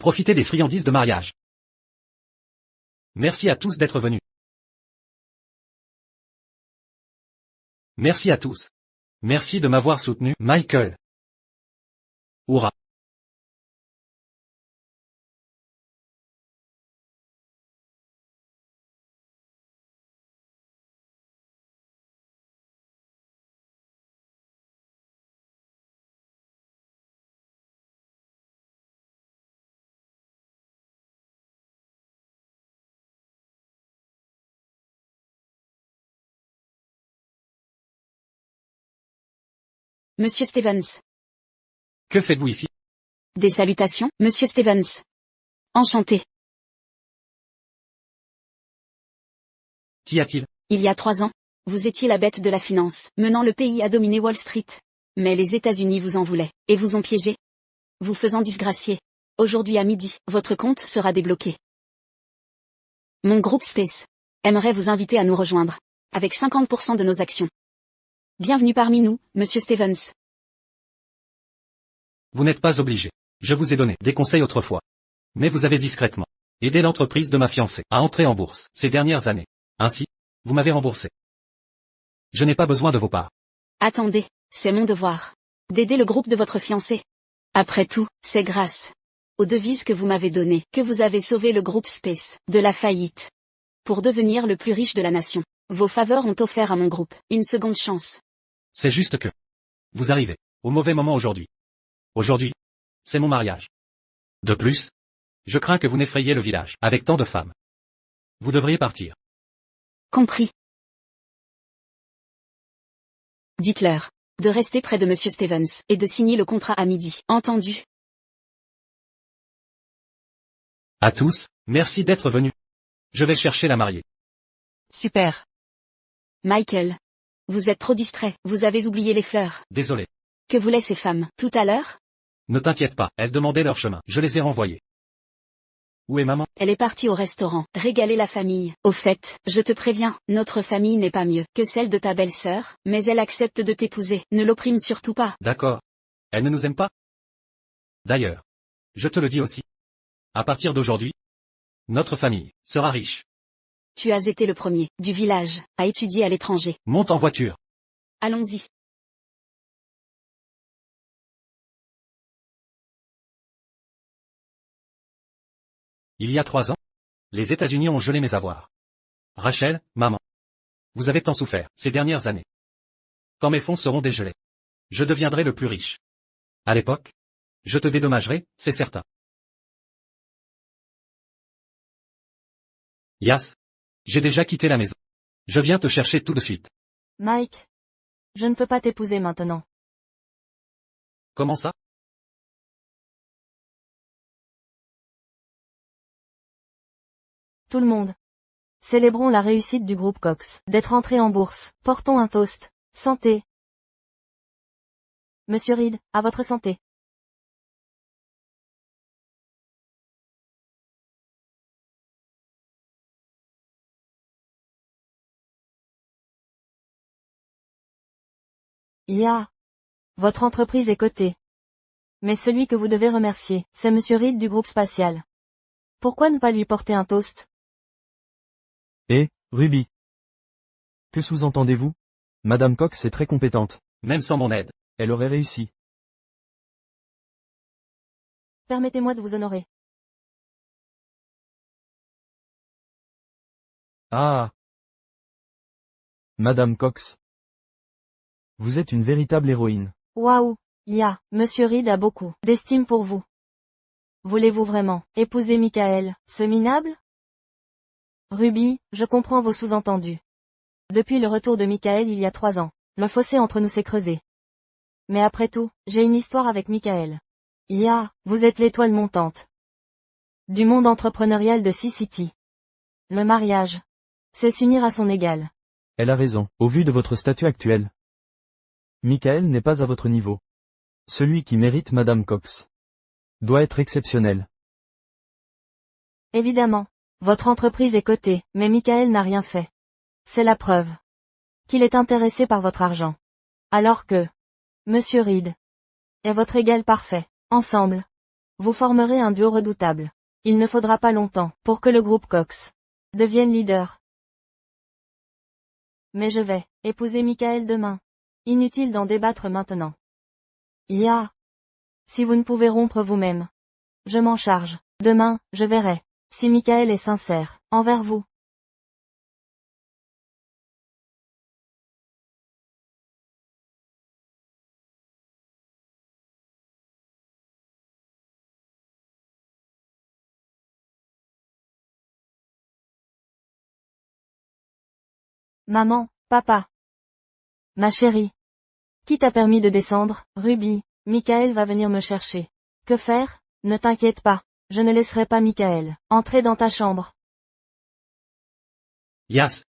Profitez des friandises de mariage. Merci à tous d'être venus. Merci à tous. Merci de m'avoir soutenu, Michael. Hurrah. Monsieur Stevens. Que faites-vous ici? Des salutations, Monsieur Stevens. Enchanté. Qu'y a-t-il? Il y a 3 ans, vous étiez la bête de la finance, menant le pays à dominer Wall Street. Mais les États-Unis vous en voulaient, et vous ont piégé. Vous faisant disgracier. Aujourd'hui à midi, votre compte sera débloqué. Mon groupe Space aimerait vous inviter à nous rejoindre, avec 50% de nos actions. Bienvenue parmi nous, Monsieur Stevens. Vous n'êtes pas obligé. Je vous ai donné des conseils autrefois. Mais vous avez discrètement aidé l'entreprise de ma fiancée à entrer en bourse ces dernières années. Ainsi, vous m'avez remboursé. Je n'ai pas besoin de vos parts. Attendez, c'est mon devoir. D'aider le groupe de votre fiancé. Après tout, c'est grâce aux devises que vous m'avez données que vous avez sauvé le groupe Space de la faillite. Pour devenir le plus riche de la nation, vos faveurs ont offert à mon groupe une seconde chance. C'est juste que vous arrivez au mauvais moment aujourd'hui. Aujourd'hui, c'est mon mariage. De plus, je crains que vous n'effrayiez le village avec tant de femmes. Vous devriez partir. Compris. Dites-leur de rester près de Monsieur Stevens et de signer le contrat à midi. Entendu. À tous, merci d'être venus. Je vais chercher la mariée. Super. Michael. Vous êtes trop distrait, vous avez oublié les fleurs. Désolé. Que voulaient ces femmes, tout à l'heure? Ne t'inquiète pas, elles demandaient leur chemin. Je les ai renvoyées. Où est maman? Elle est partie au restaurant, régaler la famille. Au fait, je te préviens, notre famille n'est pas mieux que celle de ta belle-sœur, mais elle accepte de t'épouser, ne l'opprime surtout pas. D'accord. Elle ne nous aime pas? D'ailleurs, je te le dis aussi. À partir d'aujourd'hui, notre famille sera riche. Tu as été le premier, du village, à étudier à l'étranger. Monte en voiture. Allons-y. Il y a 3 ans, les États-Unis ont gelé mes avoirs. Rachel, maman. Vous avez tant souffert ces dernières années. Quand mes fonds seront dégelés, je deviendrai le plus riche. À l'époque, je te dédommagerai, c'est certain. Yas. J'ai déjà quitté la maison. Je viens te chercher tout de suite. Mike. Je ne peux pas t'épouser maintenant. Comment ça? Tout le monde. Célébrons la réussite du groupe Cox, d'être entré en bourse. Portons un toast. Santé. Monsieur Reed, à votre santé. Ya. Votre entreprise est cotée. Mais celui que vous devez remercier, c'est Monsieur Reed du groupe spatial. Pourquoi ne pas lui porter un toast? Ruby. Que sous-entendez-vous? Madame Cox est très compétente. Même sans mon aide. Elle aurait réussi. Permettez-moi de vous honorer. Ah. Madame Cox. Vous êtes une véritable héroïne. Waouh. Ya. Monsieur Reed a beaucoup d'estime pour vous. Voulez-vous vraiment épouser Michael, ce minable? Ruby, je comprends vos sous-entendus. Depuis le retour de Michael il y a 3 ans, le fossé entre nous s'est creusé. Mais après tout, j'ai une histoire avec Michael. Ya, vous êtes l'étoile montante du monde entrepreneurial de Sea City. Le mariage, c'est s'unir à son égal. Elle a raison, au vu de votre statut actuel. Michael n'est pas à votre niveau. Celui qui mérite Madame Cox doit être exceptionnel. Évidemment, votre entreprise est cotée, mais Michael n'a rien fait. C'est la preuve qu'il est intéressé par votre argent. Alors que Monsieur Reed est votre égal parfait. Ensemble, Vous formerez un duo redoutable. Il ne faudra pas longtemps pour que le groupe Cox devienne leader. Mais je vais épouser Michael demain. Inutile d'en débattre maintenant. Ya. Si vous ne pouvez rompre vous-même, je m'en charge. Demain, je verrai si Michael est sincère envers vous. Maman, papa. Ma chérie. Qui t'a permis de descendre, Ruby? Michael va venir me chercher. Que faire? Ne t'inquiète pas. Je ne laisserai pas Michael entrer dans ta chambre. Yas.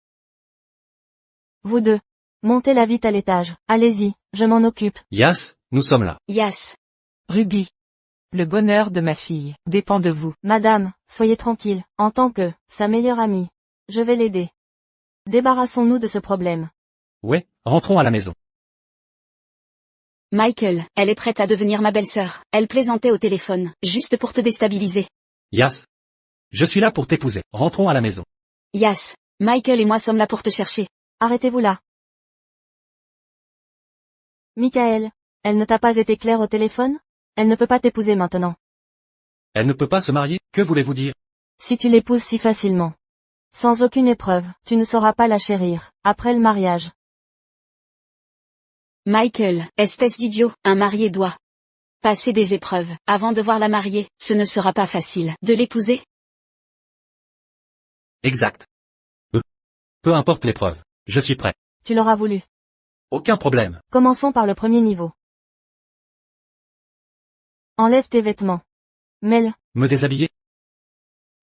Vous deux. Montez-la vite à l'étage. Allez-y, je m'en occupe. Yas, nous sommes là. Yas. Ruby. Le bonheur de ma fille dépend de vous. Madame, soyez tranquille. En tant que sa meilleure amie, je vais l'aider. Débarrassons-nous de ce problème. Ouais, rentrons à la maison. Michael, elle est prête à devenir ma belle-sœur. Elle plaisantait au téléphone, juste pour te déstabiliser. Yas. Je suis là pour t'épouser. Rentrons à la maison. Yas. Michael et moi sommes là pour te chercher. Arrêtez-vous là. Michael, elle ne t'a pas été claire au téléphone? Elle ne peut pas t'épouser maintenant. Elle ne peut pas se marier, que voulez-vous dire? Si tu l'épouses si facilement, sans aucune épreuve, tu ne sauras pas la chérir, après le mariage. Michael, espèce d'idiot, un marié doit passer des épreuves. Avant de voir la mariée, ce ne sera pas facile de l'épouser. Exact. Peu importe l'épreuve. Je suis prêt. Tu l'auras voulu. Aucun problème. Commençons par le premier niveau. Enlève tes vêtements. Mets-le. Me déshabiller?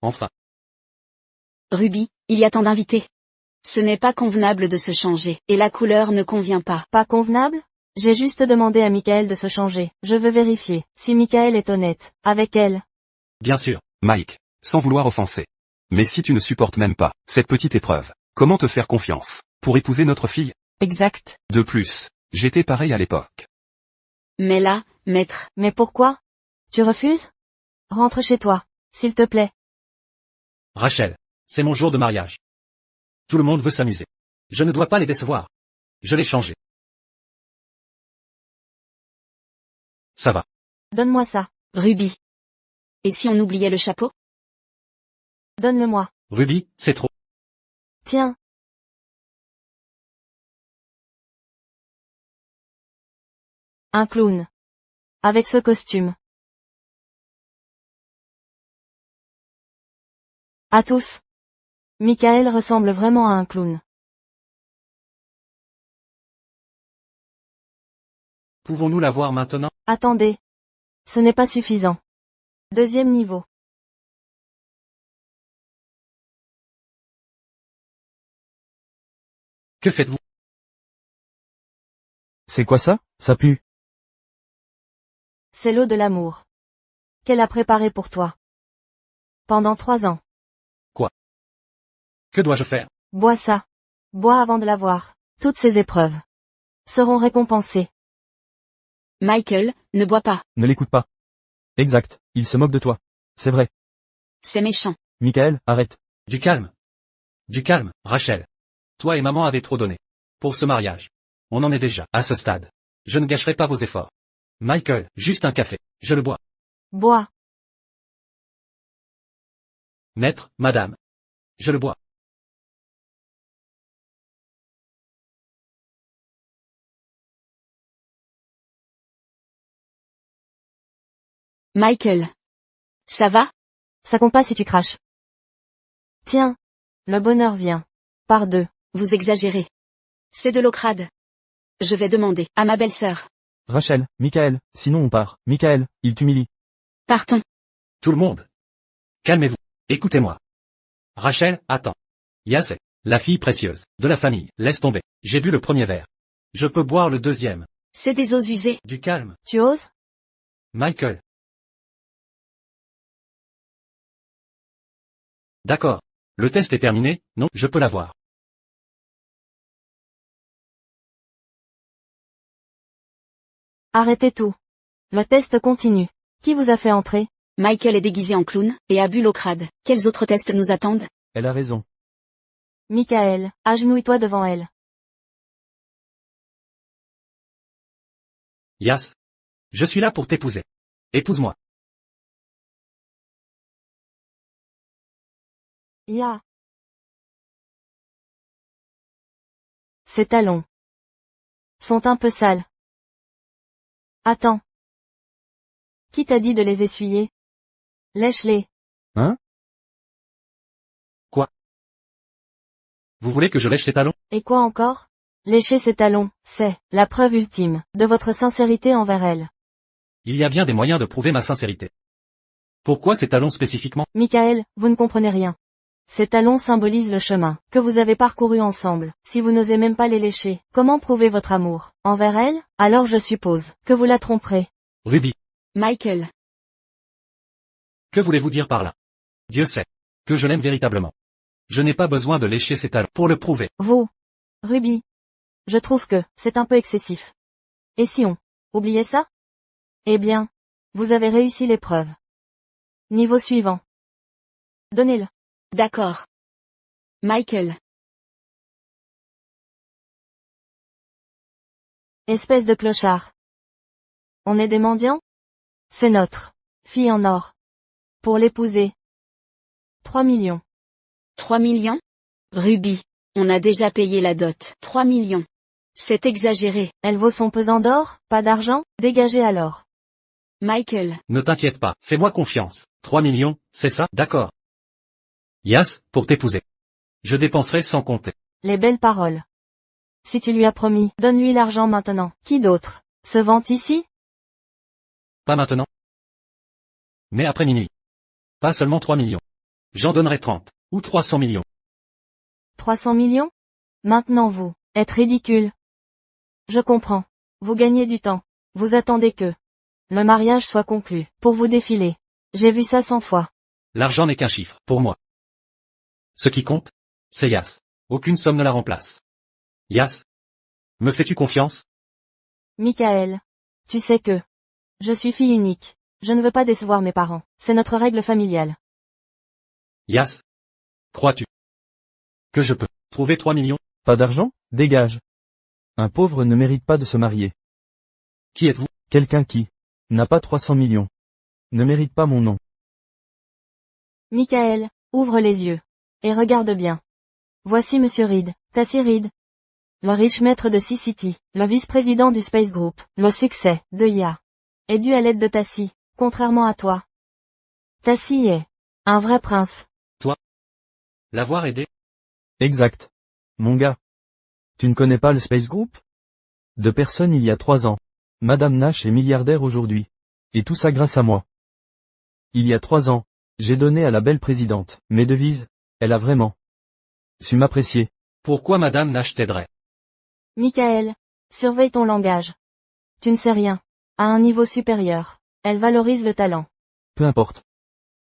Enfin. Ruby, il y a tant d'invités. Ce n'est pas convenable de se changer, et la couleur ne convient pas. Pas convenable? J'ai juste demandé à Michael de se changer. Je veux vérifier si Michael est honnête avec elle. Bien sûr. Mike, sans vouloir offenser. Mais si tu ne supportes même pas cette petite épreuve, comment te faire confiance pour épouser notre fille? Exact. De plus, j'étais pareil à l'époque. Mais là, maître. Mais pourquoi? Tu refuses? Rentre chez toi, s'il te plaît. Rachel. C'est mon jour de mariage. Tout le monde veut s'amuser. Je ne dois pas les décevoir. Je l'ai changé. Ça va. Donne-moi ça. Ruby. Et si on oubliait le chapeau? Donne-le-moi. Ruby, c'est trop. Tiens. Un clown. Avec ce costume. À tous. Michael ressemble vraiment à un clown. Pouvons-nous la voir maintenant? Attendez. Ce n'est pas suffisant. Deuxième niveau. Que faites-vous? C'est quoi ça? Ça pue. C'est l'eau de l'amour. Qu'elle a préparée pour toi. Pendant 3 ans. Que dois-je faire? Bois ça. Bois avant de la voir. Toutes ces épreuves seront récompensées. Michael, ne bois pas. Ne l'écoute pas. Exact, il se moque de toi. C'est vrai. C'est méchant. Michael, arrête. Du calme. Du calme, Rachel. Toi et maman avez trop donné. Pour ce mariage. On en est déjà à ce stade. Je ne gâcherai pas vos efforts. Michael, juste un café. Je le bois. Bois. Maître, madame. Je le bois. Michael. Ça va? Ça compte pas si tu craches. Tiens. Le bonheur vient. Par 2. Vous exagérez. C'est de l'eau crade. Je vais demander à ma belle-sœur. Rachel, Michael, sinon on part. Michael, il t'humilie. Partons. Tout le monde. Calmez-vous. Écoutez-moi. Rachel, attends. Yas est la fille précieuse de la famille. Laisse tomber. J'ai bu le premier verre. Je peux boire le deuxième. C'est des eaux usées. Du calme. Tu oses? Michael. D'accord. Le test est terminé, non, je peux l'avoir. Arrêtez tout. Le test continue. Qui vous a fait entrer? Michael est déguisé en clown, et a bu l'eau crade. Quels autres tests nous attendent? Elle a raison. Michael, agenouille-toi devant elle. Yas. Je suis là pour t'épouser. Épouse-moi. Ya. Ces talons sont un peu sales. Attends. Qui t'a dit de les essuyer? Lèche-les. Hein? Vous voulez que je lèche ses talons? Et quoi encore? Lécher ses talons, c'est la preuve ultime de votre sincérité envers elle. Il y a bien des moyens de prouver ma sincérité. Pourquoi ces talons spécifiquement? Michael, vous ne comprenez rien. Ces talons symbolisent le chemin que vous avez parcouru ensemble. Si vous n'osez même pas les lécher, comment prouver votre amour envers elle? Alors je suppose que vous la tromperez. Ruby. Michael. Que voulez-vous dire par là? Dieu sait que je l'aime véritablement. Je n'ai pas besoin de lécher ses talons pour le prouver. Vous, Ruby. Je trouve que c'est un peu excessif. Et si on oubliait ça? Eh bien, vous avez réussi l'épreuve. Niveau suivant. Donnez-le. D'accord. Michael. Espèce de clochard. On est des mendiants? C'est notre fille en or. Pour l'épouser. 3 millions. 3 millions? Ruby. On a déjà payé la dot. 3 millions. C'est exagéré. Elle vaut son pesant d'or? Pas d'argent? Dégagez alors. Michael. Ne t'inquiète pas, fais-moi confiance. 3 millions, c'est ça? D'accord. Yas, pour t'épouser. Je dépenserai sans compter. Les belles paroles. Si tu lui as promis, donne-lui l'argent maintenant. Qui d'autre se vante ici? Pas maintenant. Mais après minuit. Pas seulement 3 millions. J'en donnerai 30. Ou 300 millions. 300 millions? Maintenant vous êtes ridicule. Je comprends. Vous gagnez du temps. Vous attendez que le mariage soit conclu pour vous défiler. J'ai vu ça 100 fois. L'argent n'est qu'un chiffre, pour moi. Ce qui compte, c'est Yas. Aucune somme ne la remplace. Yas. Me fais-tu confiance? Michael. Tu sais que je suis fille unique. Je ne veux pas décevoir mes parents. C'est notre règle familiale. Yas. Crois-tu que je peux trouver 3 millions? Pas d'argent? Dégage. Un pauvre ne mérite pas de se marier. Qui êtes-vous? Quelqu'un qui n'a pas 300 millions. Ne mérite pas mon nom. Michael, ouvre les yeux. Et regarde bien. Voici Monsieur Reed, Tassie Reed. Le riche maître de Sea City, le vice-président du Space Group. Le succès de IA est dû à l'aide de Tassie, contrairement à toi. Tassie est un vrai prince. L'avoir aidé? Exact. Mon gars. Tu ne connais pas le Space Group? 2 personnes il y a 3 ans. Madame Nash est milliardaire aujourd'hui. Et tout ça grâce à moi. Il y a 3 ans, j'ai donné à la belle présidente mes devises. Elle a vraiment su m'apprécier. Pourquoi Madame Nash t'aiderait? Michael, surveille ton langage. Tu ne sais rien. À un niveau supérieur, elle valorise le talent. Peu importe.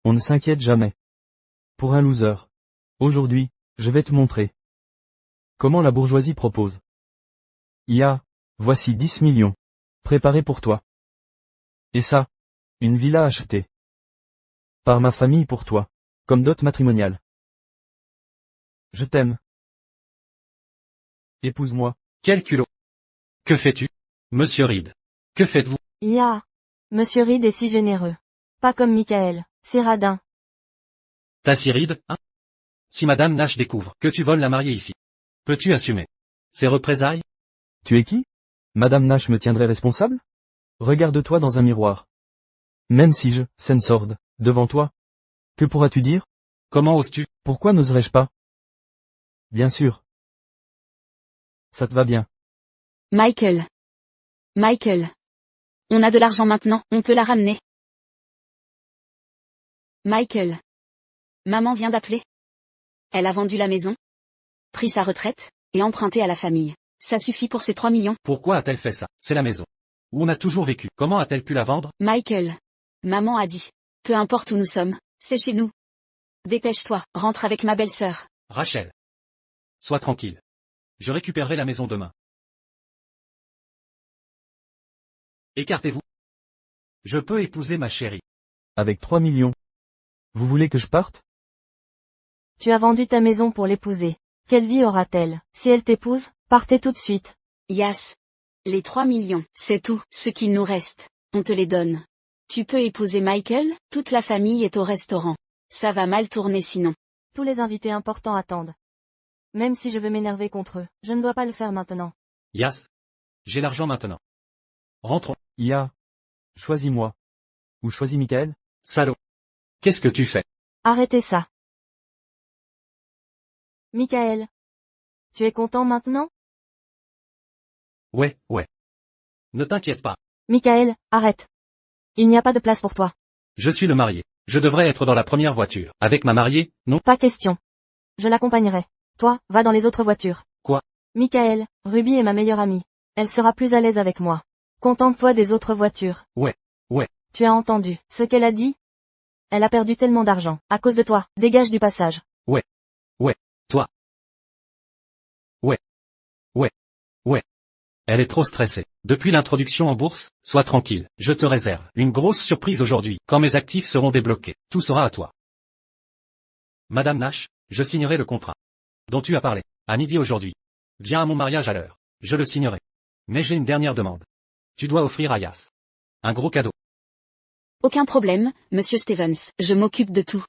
On ne s'inquiète jamais. Pour un loser. Aujourd'hui, je vais te montrer comment la bourgeoisie propose. Voici 10 millions. Préparés pour toi. Et ça, une villa achetée par ma famille pour toi, comme dot matrimoniale. Je t'aime. Épouse-moi. Quel culot! Que fais-tu? Monsieur Reed. Que faites-vous? Monsieur Reed est si généreux. Pas comme Michael, si radin. Tassie Reed, hein? Si Madame Nash découvre que tu voles la mariée ici, peux-tu assumer ces représailles? Tu es qui? Madame Nash me tiendrait responsable? Regarde-toi dans un miroir. Même si je, Sensord, devant toi. Que pourras-tu dire? Comment oses-tu? Pourquoi n'oserais-je pas? Bien sûr. Ça te va bien. Michael. Michael. On a de l'argent maintenant, on peut la ramener. Michael. Maman vient d'appeler. Elle a vendu la maison, pris sa retraite, et emprunté à la famille. Ça suffit pour ces 3 millions. Pourquoi a-t-elle fait ça? C'est la maison où on a toujours vécu. Comment a-t-elle pu la vendre? Michael. Maman a dit. Peu importe où nous sommes, c'est chez nous. Dépêche-toi, rentre avec ma belle-sœur. Rachel. Sois tranquille. Je récupérerai la maison demain. Écartez-vous. Je peux épouser ma chérie. Avec 3 millions. Vous voulez que je parte? Tu as vendu ta maison pour l'épouser. Quelle vie aura-t-elle? Si elle t'épouse, partez tout de suite. Yas. Les 3 millions, c'est tout, ce qu'il nous reste. On te les donne. Tu peux épouser Michael, toute la famille est au restaurant. Ça va mal tourner sinon. Tous les invités importants attendent. Même si je veux m'énerver contre eux, je ne dois pas le faire maintenant. Yas. J'ai l'argent maintenant. Rentrons. Ia. Choisis-moi. Ou choisis Michael? Salaud. Qu'est-ce que tu fais? Arrêtez ça. Michael. Tu es content maintenant? Ouais. Ne t'inquiète pas. Michael, arrête. Il n'y a pas de place pour toi. Je suis le marié. Je devrais être dans la première voiture. Avec ma mariée, non? Pas question. Je l'accompagnerai. Toi, va dans les autres voitures. Quoi? Michael, Ruby est ma meilleure amie. Elle sera plus à l'aise avec moi. Contente-toi des autres voitures. Ouais. Tu as entendu ce qu'elle a dit? Elle a perdu tellement d'argent. À cause de toi. Dégage du passage. Toi. Ouais. Elle est trop stressée. Depuis l'introduction en bourse, sois tranquille. Je te réserve une grosse surprise aujourd'hui. Quand mes actifs seront débloqués, tout sera à toi. Madame Nash, je signerai le contrat dont tu as parlé, à midi aujourd'hui. Viens à mon mariage à l'heure. Je le signerai. Mais j'ai une dernière demande. Tu dois offrir à Yas un gros cadeau. Aucun problème, Monsieur Stevens, je m'occupe de tout.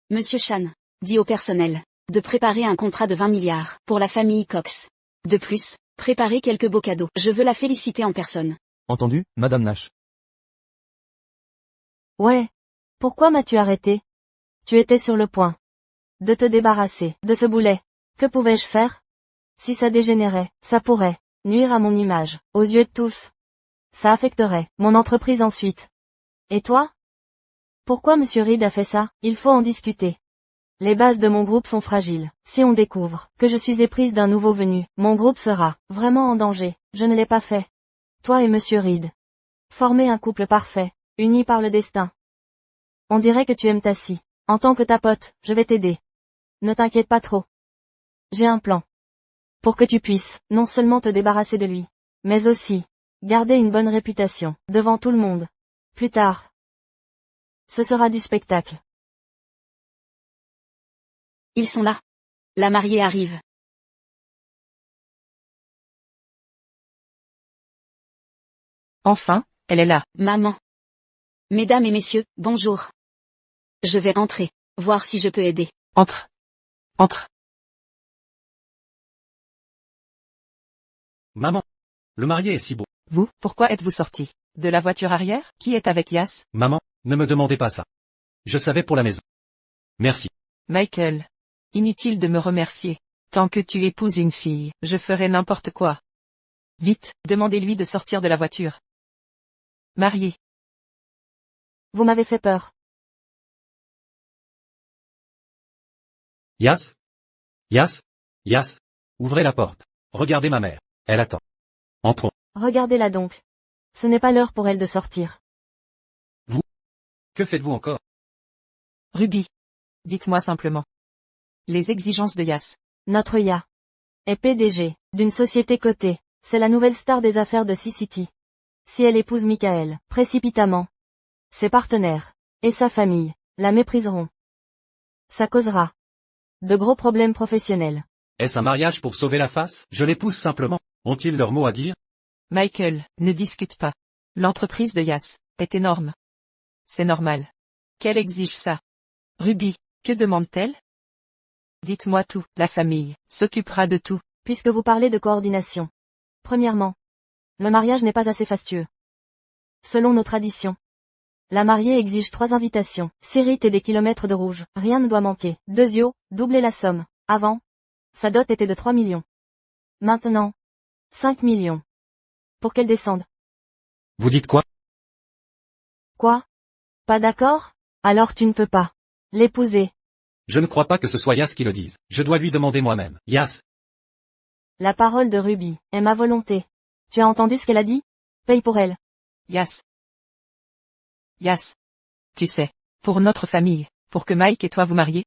Monsieur Chan, dit au personnel, de préparer un contrat de 20 milliards, pour la famille Cox. De plus, préparez quelques beaux cadeaux. Je veux la féliciter en personne. Entendu, Madame Nash. Ouais. Pourquoi m'as-tu arrêté? Tu étais sur le point de te débarrasser de ce boulet. Que pouvais-je faire? Si ça dégénérait, ça pourrait nuire à mon image, aux yeux de tous. Ça affecterait mon entreprise ensuite. Et toi? Pourquoi Monsieur Reed a fait ça? Il faut en discuter. Les bases de mon groupe sont fragiles. Si on découvre que je suis éprise d'un nouveau venu, mon groupe sera vraiment en danger. Je ne l'ai pas fait. Toi et Monsieur Reed. Formez un couple parfait, unis par le destin. On dirait que tu aimes ta scie. En tant que ta pote, je vais t'aider. Ne t'inquiète pas trop. J'ai un plan. Pour que tu puisses, non seulement te débarrasser de lui, mais aussi, garder une bonne réputation, devant tout le monde. Plus tard. Ce sera du spectacle. Ils sont là. La mariée arrive. Enfin, elle est là. Maman. Mesdames et messieurs, bonjour. Je vais entrer, voir si je peux aider. Entre. Maman. Le marié est si beau. Vous, pourquoi êtes-vous sorti? De la voiture arrière? Qui est avec Yas? Maman, ne me demandez pas ça. Je savais pour la maison. Merci. Michael. Inutile de me remercier. Tant que tu épouses une fille, je ferai n'importe quoi. Vite, demandez-lui de sortir de la voiture. Marié. Vous m'avez fait peur. Yas. Ouvrez la porte. Regardez ma mère. Elle attend. Entrons. Regardez-la donc. Ce n'est pas l'heure pour elle de sortir. Que faites-vous encore? Ruby. Dites-moi simplement. Les exigences de Yas. Notre Ya est PDG d'une société cotée. C'est la nouvelle star des affaires de C-City. Si elle épouse Michael, précipitamment, ses partenaires et sa famille la mépriseront. Ça causera de gros problèmes professionnels. Est-ce un mariage pour sauver la face? Je l'épouse simplement. Ont-ils leur mot à dire? Michael, ne discute pas. L'entreprise de Yas est énorme. C'est normal. Qu'elle exige ça. Ruby, que demande-t-elle? Dites-moi tout. La famille s'occupera de tout. Puisque vous parlez de coordination. Premièrement, le mariage n'est pas assez fastueux. Selon nos traditions, la mariée exige 3 invitations, 6 rites et des kilomètres de rouge. Rien ne doit manquer. 2 yeux, doublez la somme. Avant, sa dot était de 3 millions. Maintenant, 5 millions. Pour qu'elle descende. Vous dites quoi? Quoi? Pas d'accord? Alors tu ne peux pas l'épouser. Je ne crois pas que ce soit Yas qui le dise. Je dois lui demander moi-même. Yas. La parole de Ruby est ma volonté. Tu as entendu ce qu'elle a dit? Paye pour elle. Yas. Tu sais, pour notre famille, pour que Mike et toi vous mariez,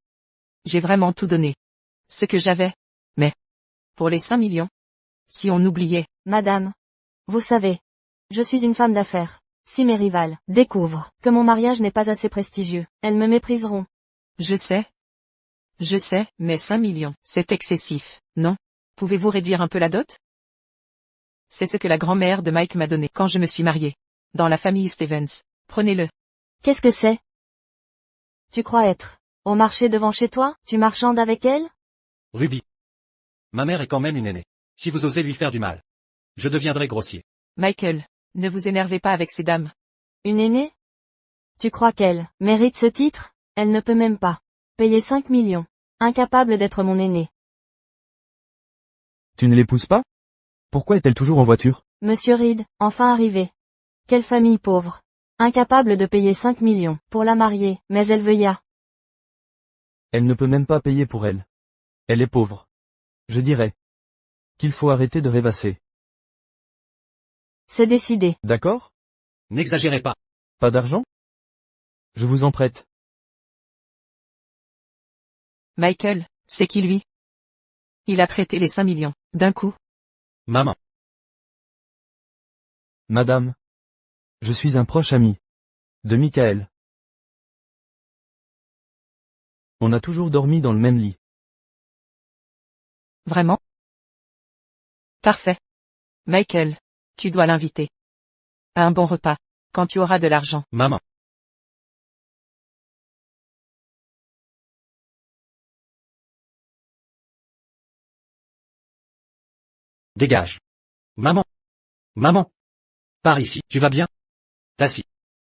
j'ai vraiment tout donné. Ce que j'avais. Mais, pour les 5 millions, si on oubliait. Madame, vous savez, je suis une femme d'affaires. Si mes rivales découvrent que mon mariage n'est pas assez prestigieux, elles me mépriseront. Je sais, mais 5 millions, c'est excessif, non? Pouvez-vous réduire un peu la dot? C'est ce que la grand-mère de Mike m'a donné quand je me suis mariée. Dans la famille Stevens. Prenez-le. Qu'est-ce que c'est? Tu crois être au marché devant chez toi? Tu marchandes avec elle? Ruby. Ma mère est quand même une aînée. Si vous osez lui faire du mal, je deviendrai grossier. Michael, ne vous énervez pas avec ces dames. Une aînée? Tu crois qu'elle mérite ce titre? Elle ne peut même pas payer 5 millions. Incapable d'être mon aînée. Tu ne l'épouses pas? Pourquoi est-elle toujours en voiture? Monsieur Reed, enfin arrivé. Quelle famille pauvre. Incapable de payer 5 millions pour la marier, mais elle veut ya. Elle ne peut même pas payer pour elle. Elle est pauvre. Je dirais qu'il faut arrêter de rêvasser. C'est décidé. D'accord? N'exagérez pas. Pas d'argent? Je vous en prête. Michael, c'est qui lui? Il a prêté les 5 millions, d'un coup. Maman. Madame. Je suis un proche ami de Michael. On a toujours dormi dans le même lit. Vraiment? Parfait. Michael, tu dois l'inviter à un bon repas, quand tu auras de l'argent. Maman. Dégage. Maman. Maman. Par ici, tu vas bien? Tassi.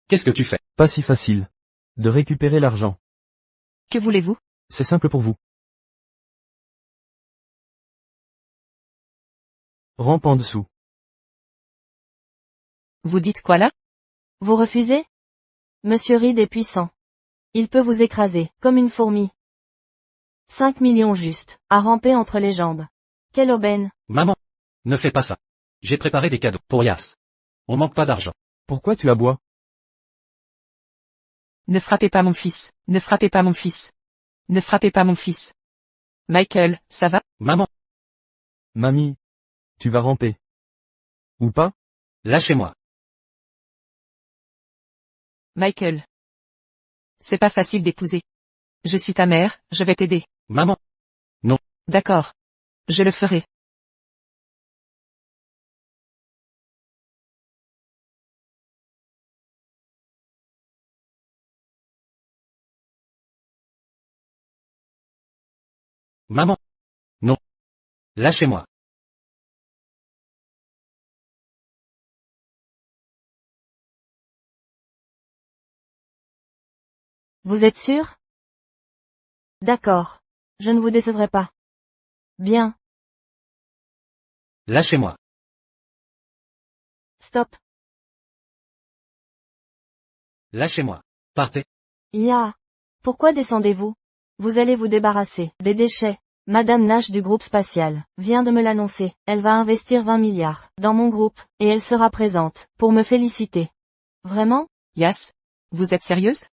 Qu'est-ce que tu fais? Pas si facile de récupérer l'argent. Que voulez-vous? C'est simple pour vous. Rampe en dessous. Vous dites quoi là? Vous refusez? Monsieur Reed est puissant. Il peut vous écraser, comme une fourmi. 5 millions juste, à ramper entre les jambes. Quelle aubaine. Maman. Ne fais pas ça. J'ai préparé des cadeaux pour Yas. On manque pas d'argent. Pourquoi tu aboies? Ne frappez pas mon fils, ne frappez pas mon fils. Ne frappez pas mon fils. Michael, ça va? Maman. Mamie. Tu vas ramper. Ou pas? Lâchez-moi. Michael. C'est pas facile d'épouser. Je suis ta mère, je vais t'aider. Maman. D'accord. Je le ferai. Maman. Non. Lâchez-moi. Vous êtes sûr? D'accord. Je ne vous décevrai pas. Bien. Lâchez-moi. Stop. Lâchez-moi. Partez. Ya. Pourquoi descendez-vous? Vous allez vous débarrasser des déchets. Madame Nash du groupe spatial vient de me l'annoncer. Elle va investir 20 milliards dans mon groupe, et elle sera présente pour me féliciter. Vraiment? Yas, vous êtes sérieuse?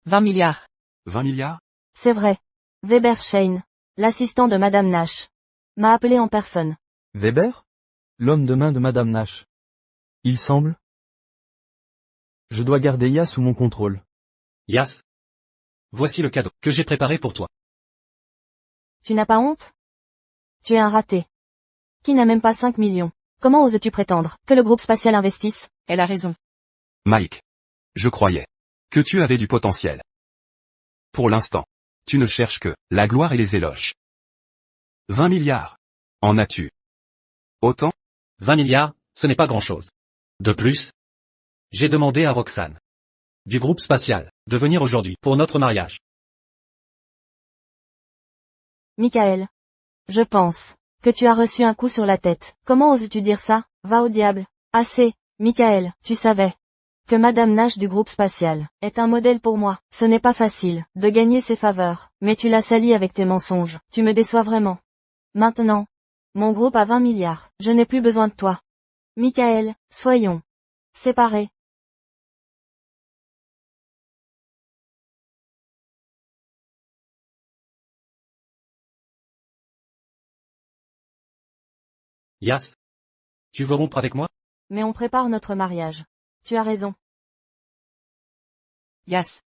20 milliards. 20 milliards? C'est vrai. Weber Shane, l'assistant de Madame Nash, m'a appelé en personne. Weber? L'homme de main de Madame Nash. Il semble. Je dois garder Ya sous mon contrôle. Yas. Voici le cadeau que j'ai préparé pour toi. Tu n'as pas honte? Tu es un raté. Qui n'a même pas 5 millions? Comment oses-tu prétendre que le groupe spatial investisse? Elle a raison. Mike. Je croyais que tu avais du potentiel. Pour l'instant, tu ne cherches que la gloire et les éloges. 20 milliards. En as-tu autant? 20 milliards, ce n'est pas grand-chose. De plus, j'ai demandé à Roxane, du groupe spatial, de venir aujourd'hui pour notre mariage. Michael. Je pense que tu as reçu un coup sur la tête. Comment oses-tu dire ça? Va au diable. Assez. Michael, tu savais que Madame Nash du groupe spatial est un modèle pour moi. Ce n'est pas facile de gagner ses faveurs, mais tu l'as sali avec tes mensonges. Tu me déçois vraiment. Maintenant, mon groupe a 20 milliards. Je n'ai plus besoin de toi. Michael, soyons séparés. Yas. Tu veux rompre avec moi? Mais on prépare notre mariage. tu as raison. Yas.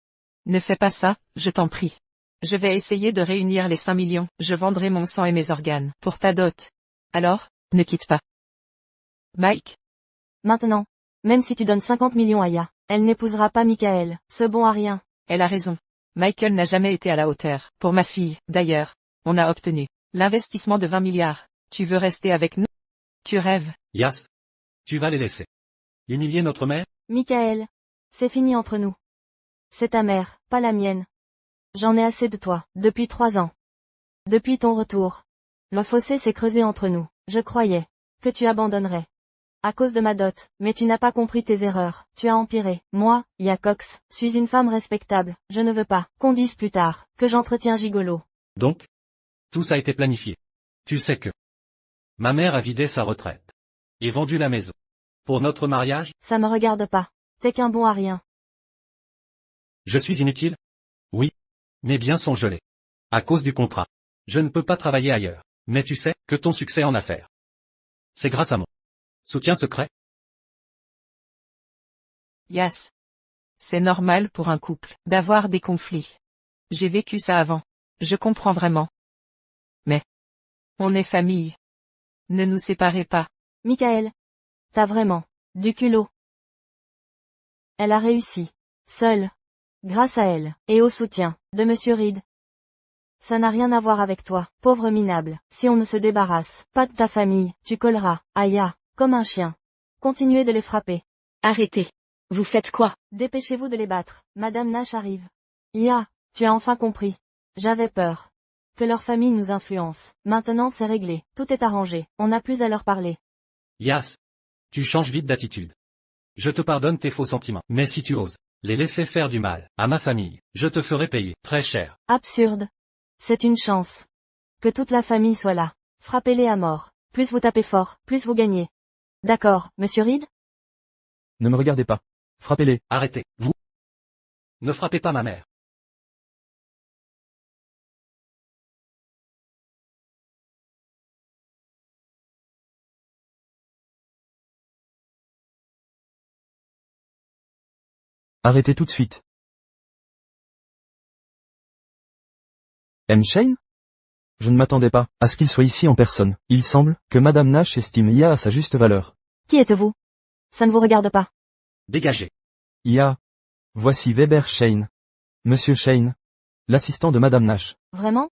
Ne fais pas ça, je t'en prie. Je vais essayer de réunir les 5 millions, je vendrai mon sang et mes organes, pour ta dot. Alors, ne quitte pas. Mike? Maintenant. Même si tu donnes 50 millions à Ya, elle n'épousera pas Michael, ce bon à rien. Elle a raison. Michael n'a jamais été à la hauteur. Pour ma fille, d'ailleurs, on a obtenu l'investissement de 20 milliards. Tu veux rester avec nous? Tu rêves. Yas. Tu vas les laisser humilier notre mère? Michael. C'est fini entre nous. C'est ta mère, pas la mienne. J'en ai assez de toi, depuis 3 ans. Depuis ton retour. Le fossé s'est creusé entre nous, je croyais que tu abandonnerais. À cause de ma dot, mais tu n'as pas compris tes erreurs, tu as empiré. Moi, Ya Cox, suis une femme respectable, je ne veux pas qu'on dise plus tard que j'entretiens gigolo. Donc, tout ça a été planifié. Tu sais que ma mère a vidé sa retraite et vendu la maison. Pour notre mariage, Ça me regarde pas. T'es qu'un bon à rien. je suis inutile? Oui. Mes biens sont gelés. À cause du contrat. Je ne peux pas travailler ailleurs. Mais tu sais que ton succès en affaires, c'est grâce à mon soutien secret. Yas. C'est normal pour un couple d'avoir des conflits. J'ai vécu ça avant. Je comprends vraiment. Mais on est famille. Ne nous séparez pas. Michael. T'as vraiment du culot. Elle a réussi. Seule. Grâce à elle, et au soutien de Monsieur Reed. Ça n'a rien à voir avec toi, pauvre minable. Si on ne se débarrasse pas de ta famille, tu colleras, à Ya, comme un chien. Continuez de les frapper. Arrêtez. Vous faites quoi? Dépêchez-vous de les battre, Madame Nash arrive. Ya, tu as enfin compris. J'avais peur que leur famille nous influence. Maintenant c'est réglé, tout est arrangé, on n'a plus à leur parler. Yas. Tu changes vite d'attitude. Je te pardonne tes faux sentiments. Mais si tu oses les laisser faire du mal à ma famille, je te ferai payer très cher. Absurde. C'est une chance. Que toute la famille soit là. Frappez-les à mort. Plus vous tapez fort, plus vous gagnez. D'accord, Monsieur Reed? Ne me regardez pas. Frappez-les. Arrêtez, vous. Ne frappez pas ma mère. Arrêtez tout de suite. M. Shane? Je ne m'attendais pas à ce qu'il soit ici en personne. Il semble que Madame Nash estime Ya à sa juste valeur. Qui êtes-vous? Ça ne vous regarde pas. Dégagez. Ya. Voici Weber Shane. Monsieur Shane. L'assistant de Madame Nash. Vraiment?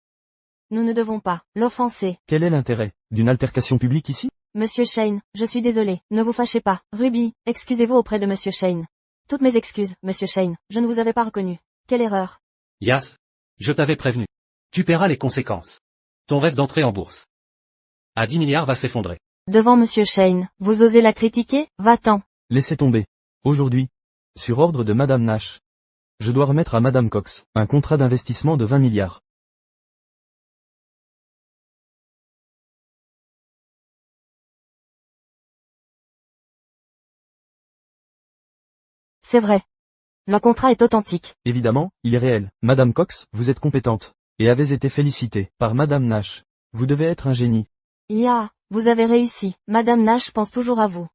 Nous ne devons pas l'offenser. Quel est l'intérêt d'une altercation publique ici? Monsieur Shane, je suis désolé, ne vous fâchez pas. Ruby, excusez-vous auprès de Monsieur Shane. Toutes mes excuses, Monsieur Shane, je ne vous avais pas reconnu. Quelle erreur. Yas. Je t'avais prévenu. Tu paieras les conséquences. Ton rêve d'entrer en bourse à 10 milliards va s'effondrer. Devant Monsieur Shane, vous osez la critiquer? Va-t'en. Laissez tomber. Aujourd'hui, sur ordre de Madame Nash, je dois remettre à Madame Cox un contrat d'investissement de 20 milliards. C'est vrai. Le contrat est authentique. Évidemment, il est réel. Madame Cox, vous êtes compétente, et avez été félicitée par Madame Nash. Vous devez être un génie. Ya, vous avez réussi. Madame Nash pense toujours à vous.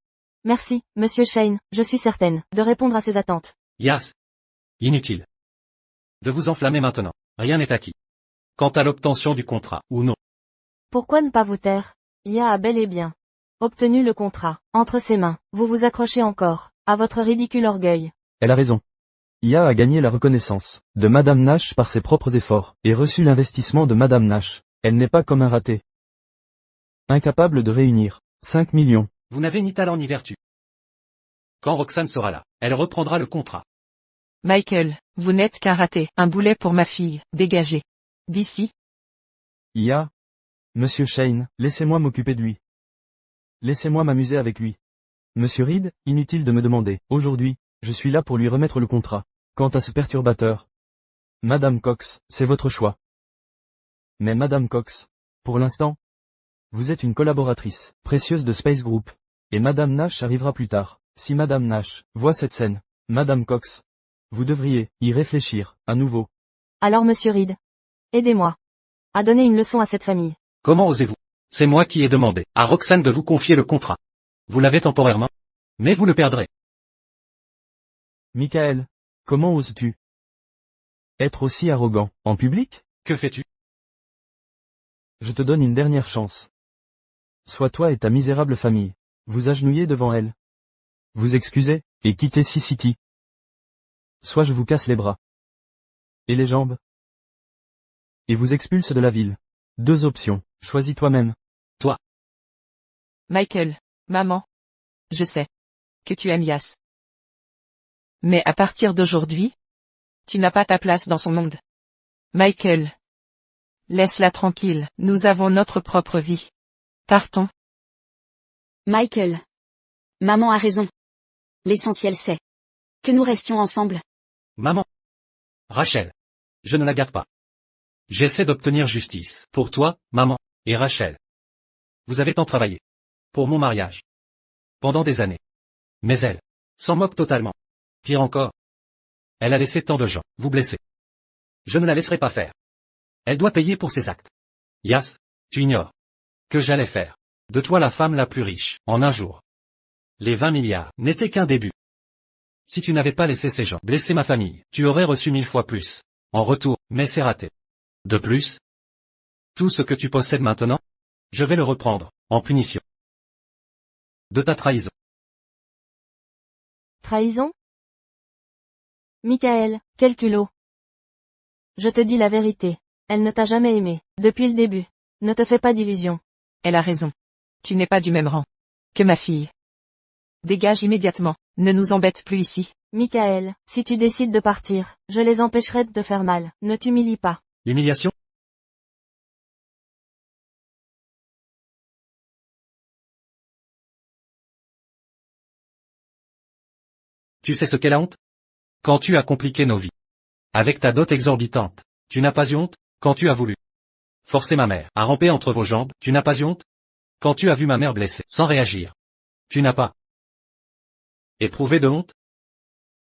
Merci, Monsieur Shane, je suis certaine de répondre à ses attentes. Yas. Inutile de vous enflammer maintenant. Rien n'est acquis. Quant à l'obtention du contrat, ou non. Pourquoi ne pas vous taire? Ya a bel et bien obtenu le contrat. Entre ses mains, vous vous accrochez encore à votre ridicule orgueil. Elle a raison. Ya a gagné la reconnaissance de Madame Nash par ses propres efforts, et reçu l'investissement de Madame Nash. Elle n'est pas comme un raté. Incapable de réunir 5 millions. Vous n'avez ni talent ni vertu. Quand Roxane sera là, elle reprendra le contrat. Michael, vous n'êtes qu'un raté, un boulet pour ma fille, dégagez. D'ici. Ya. Monsieur Shane, laissez-moi m'occuper de lui. Laissez-moi m'amuser avec lui. Monsieur Reed, inutile de me demander. Aujourd'hui, je suis là pour lui remettre le contrat. Quant à ce perturbateur, Madame Cox, c'est votre choix. Mais Madame Cox, pour l'instant, vous êtes une collaboratrice précieuse de Space Group. Et Madame Nash arrivera plus tard. Si Madame Nash voit cette scène, Madame Cox, vous devriez y réfléchir, à nouveau. Alors Monsieur Reed, aidez-moi à donner une leçon à cette famille. Comment osez-vous? C'est moi qui ai demandé à Roxane de vous confier le contrat. Vous l'avez temporairement, mais vous le perdrez. Michael, comment oses-tu être aussi arrogant, en public? Que fais-tu? Je te donne une dernière chance. Sois toi et ta misérable famille. Vous agenouillez devant elle. Vous excusez, et quittez City. Soit je vous casse les bras. Et les jambes. Et vous expulse de la ville. 2 options, choisis toi-même. Michael, maman. Je sais. Que tu aimes Yas. Mais à partir d'aujourd'hui, tu n'as pas ta place dans son monde. Michael. Laisse-la tranquille, nous avons notre propre vie. Partons. Michael. Maman a raison. L'essentiel c'est que nous restions ensemble. Maman. Rachel. Je ne la garde pas. J'essaie d'obtenir justice. Pour toi, maman, et Rachel. Vous avez tant travaillé. Pour mon mariage. Pendant des années. Mais elle s'en moque totalement. Pire encore. Elle a laissé tant de gens vous blesser. Je ne la laisserai pas faire. Elle doit payer pour ses actes. Yas, tu ignores que j'allais faire de toi la femme la plus riche, en un jour. Les 20 milliards n'étaient qu'un début. Si tu n'avais pas laissé ces gens blesser ma famille, tu aurais reçu 1000 fois plus. En retour, mais c'est raté. De plus, tout ce que tu possèdes maintenant, je vais le reprendre, en punition de ta trahison. Trahison? Michael, quel culot. Je te dis la vérité. Elle ne t'a jamais aimé, depuis le début. Ne te fais pas d'illusions. Elle a raison. Tu n'es pas du même rang que ma fille. Dégage immédiatement, ne nous embête plus ici. Michael, si tu décides de partir, je les empêcherai de te faire mal. Ne t'humilie pas. L'humiliation? Tu sais ce qu'est la honte? Quand tu as compliqué nos vies. Avec ta dot exorbitante, tu n'as pas eu honte? Quand tu as voulu forcer ma mère à ramper entre vos jambes, tu n'as pas eu honte? Quand tu as vu ma mère blessée, sans réagir, tu n'as pas éprouvé de honte?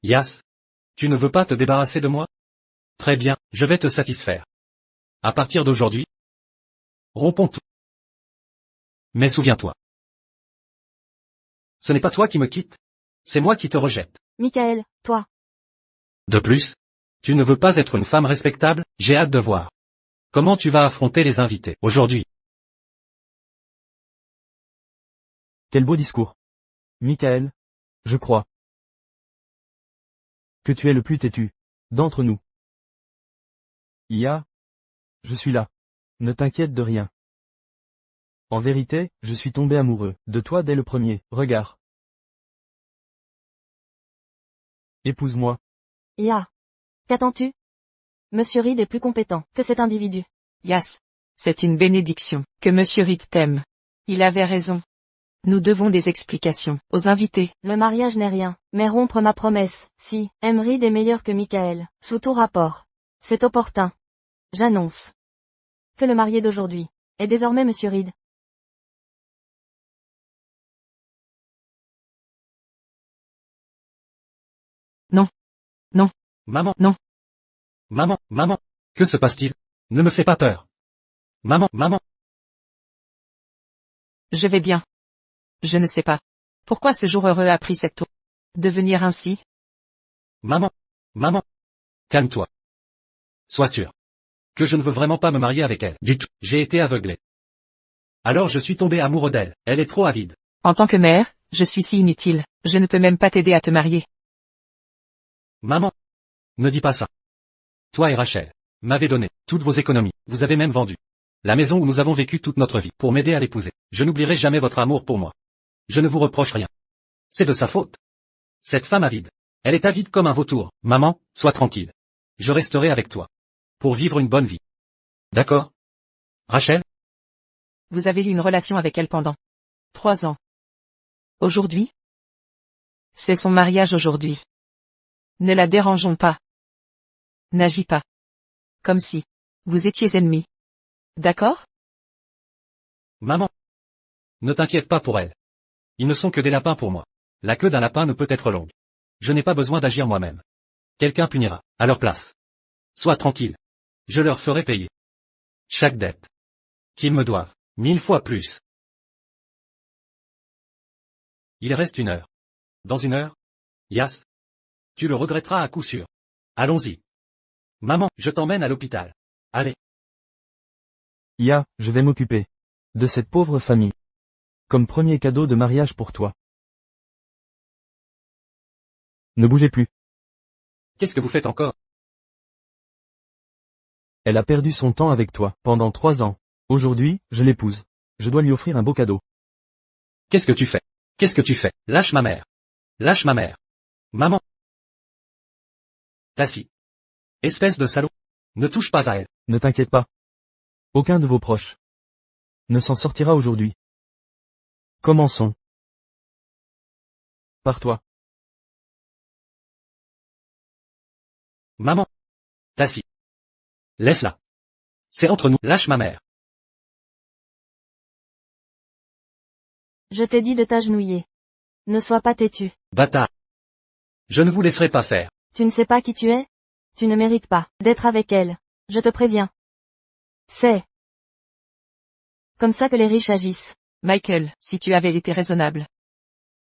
Yas, tu ne veux pas te débarrasser de moi? Très bien, je vais te satisfaire. À partir d'aujourd'hui, rompons tout. Mais souviens-toi. Ce n'est pas toi qui me quittes. C'est moi qui te rejette. Michael, toi. De plus, tu ne veux pas être une femme respectable, j'ai hâte de voir. Comment tu vas affronter les invités, aujourd'hui? Quel beau discours. Michael. Je crois que tu es le plus têtu d'entre nous. Je suis là. Ne t'inquiète de rien. En vérité, je suis tombé amoureux de toi dès le premier regard. Épouse-moi. Qu'attends-tu? Monsieur Reed est plus compétent que cet individu. Yas. C'est une bénédiction, que Monsieur Reed t'aime. Il avait raison. Nous devons des explications aux invités. Le mariage n'est rien, mais rompre ma promesse, si, Reed est meilleur que Michael, sous tout rapport. C'est opportun. J'annonce que le marié d'aujourd'hui est désormais Monsieur Reed. Non. Non. Maman. Non. Maman. Que se passe-t-il? Ne me fais pas peur. Maman. Je vais bien. Je ne sais pas. Pourquoi ce jour heureux a pris cette tour? Devenir ainsi? Maman. Calme-toi. Sois sûr que je ne veux vraiment pas me marier avec elle. Du tout. J'ai été aveuglé. Alors je suis tombé amoureux d'elle. Elle est trop avide. En tant que mère, je suis si inutile. Je ne peux même pas t'aider à te marier. Maman. Ne dis pas ça. Toi et Rachel m'avez donné toutes vos économies. Vous avez même vendu la maison où nous avons vécu toute notre vie pour m'aider à l'épouser. Je n'oublierai jamais votre amour pour moi. Je ne vous reproche rien. C'est de sa faute. Cette femme avide. Elle est avide comme un vautour. Maman, sois tranquille. Je resterai avec toi. Pour vivre une bonne vie. D'accord? Rachel? Vous avez eu une relation avec elle pendant 3 ans. Aujourd'hui? C'est son mariage aujourd'hui. Ne la dérangeons pas. N'agis pas comme si vous étiez ennemis. D'accord? Maman. Ne t'inquiète pas pour elle. Ils ne sont que des lapins pour moi. La queue d'un lapin ne peut être longue. Je n'ai pas besoin d'agir moi-même. Quelqu'un punira, à leur place. Sois tranquille. Je leur ferai payer chaque dette qu'ils me doivent, 1000 fois plus. Il reste 1 heure. Dans 1 heure? Yas? Tu le regretteras à coup sûr. Allons-y. Maman, je t'emmène à l'hôpital. Allez. Ya, je vais m'occuper de cette pauvre famille. Comme premier cadeau de mariage pour toi. Ne bougez plus. Qu'est-ce que vous faites encore? Elle a perdu son temps avec toi, pendant 3 ans. Aujourd'hui, je l'épouse. Je dois lui offrir un beau cadeau. Qu'est-ce que tu fais? Qu'est-ce que tu fais? Lâche ma mère. Lâche ma mère. Maman. Tassi. Espèce de salaud. Ne touche pas à elle. Ne t'inquiète pas. Aucun de vos proches ne s'en sortira aujourd'hui. Commençons. Par toi. Maman. Tassi. Laisse-la. C'est entre nous. Lâche ma mère. Je t'ai dit de t'agenouiller. Ne sois pas têtu. Bâtard. Je ne vous laisserai pas faire. Tu ne sais pas qui tu es? Tu ne mérites pas d'être avec elle. Je te préviens. C'est comme ça que les riches agissent. Michael, si tu avais été raisonnable.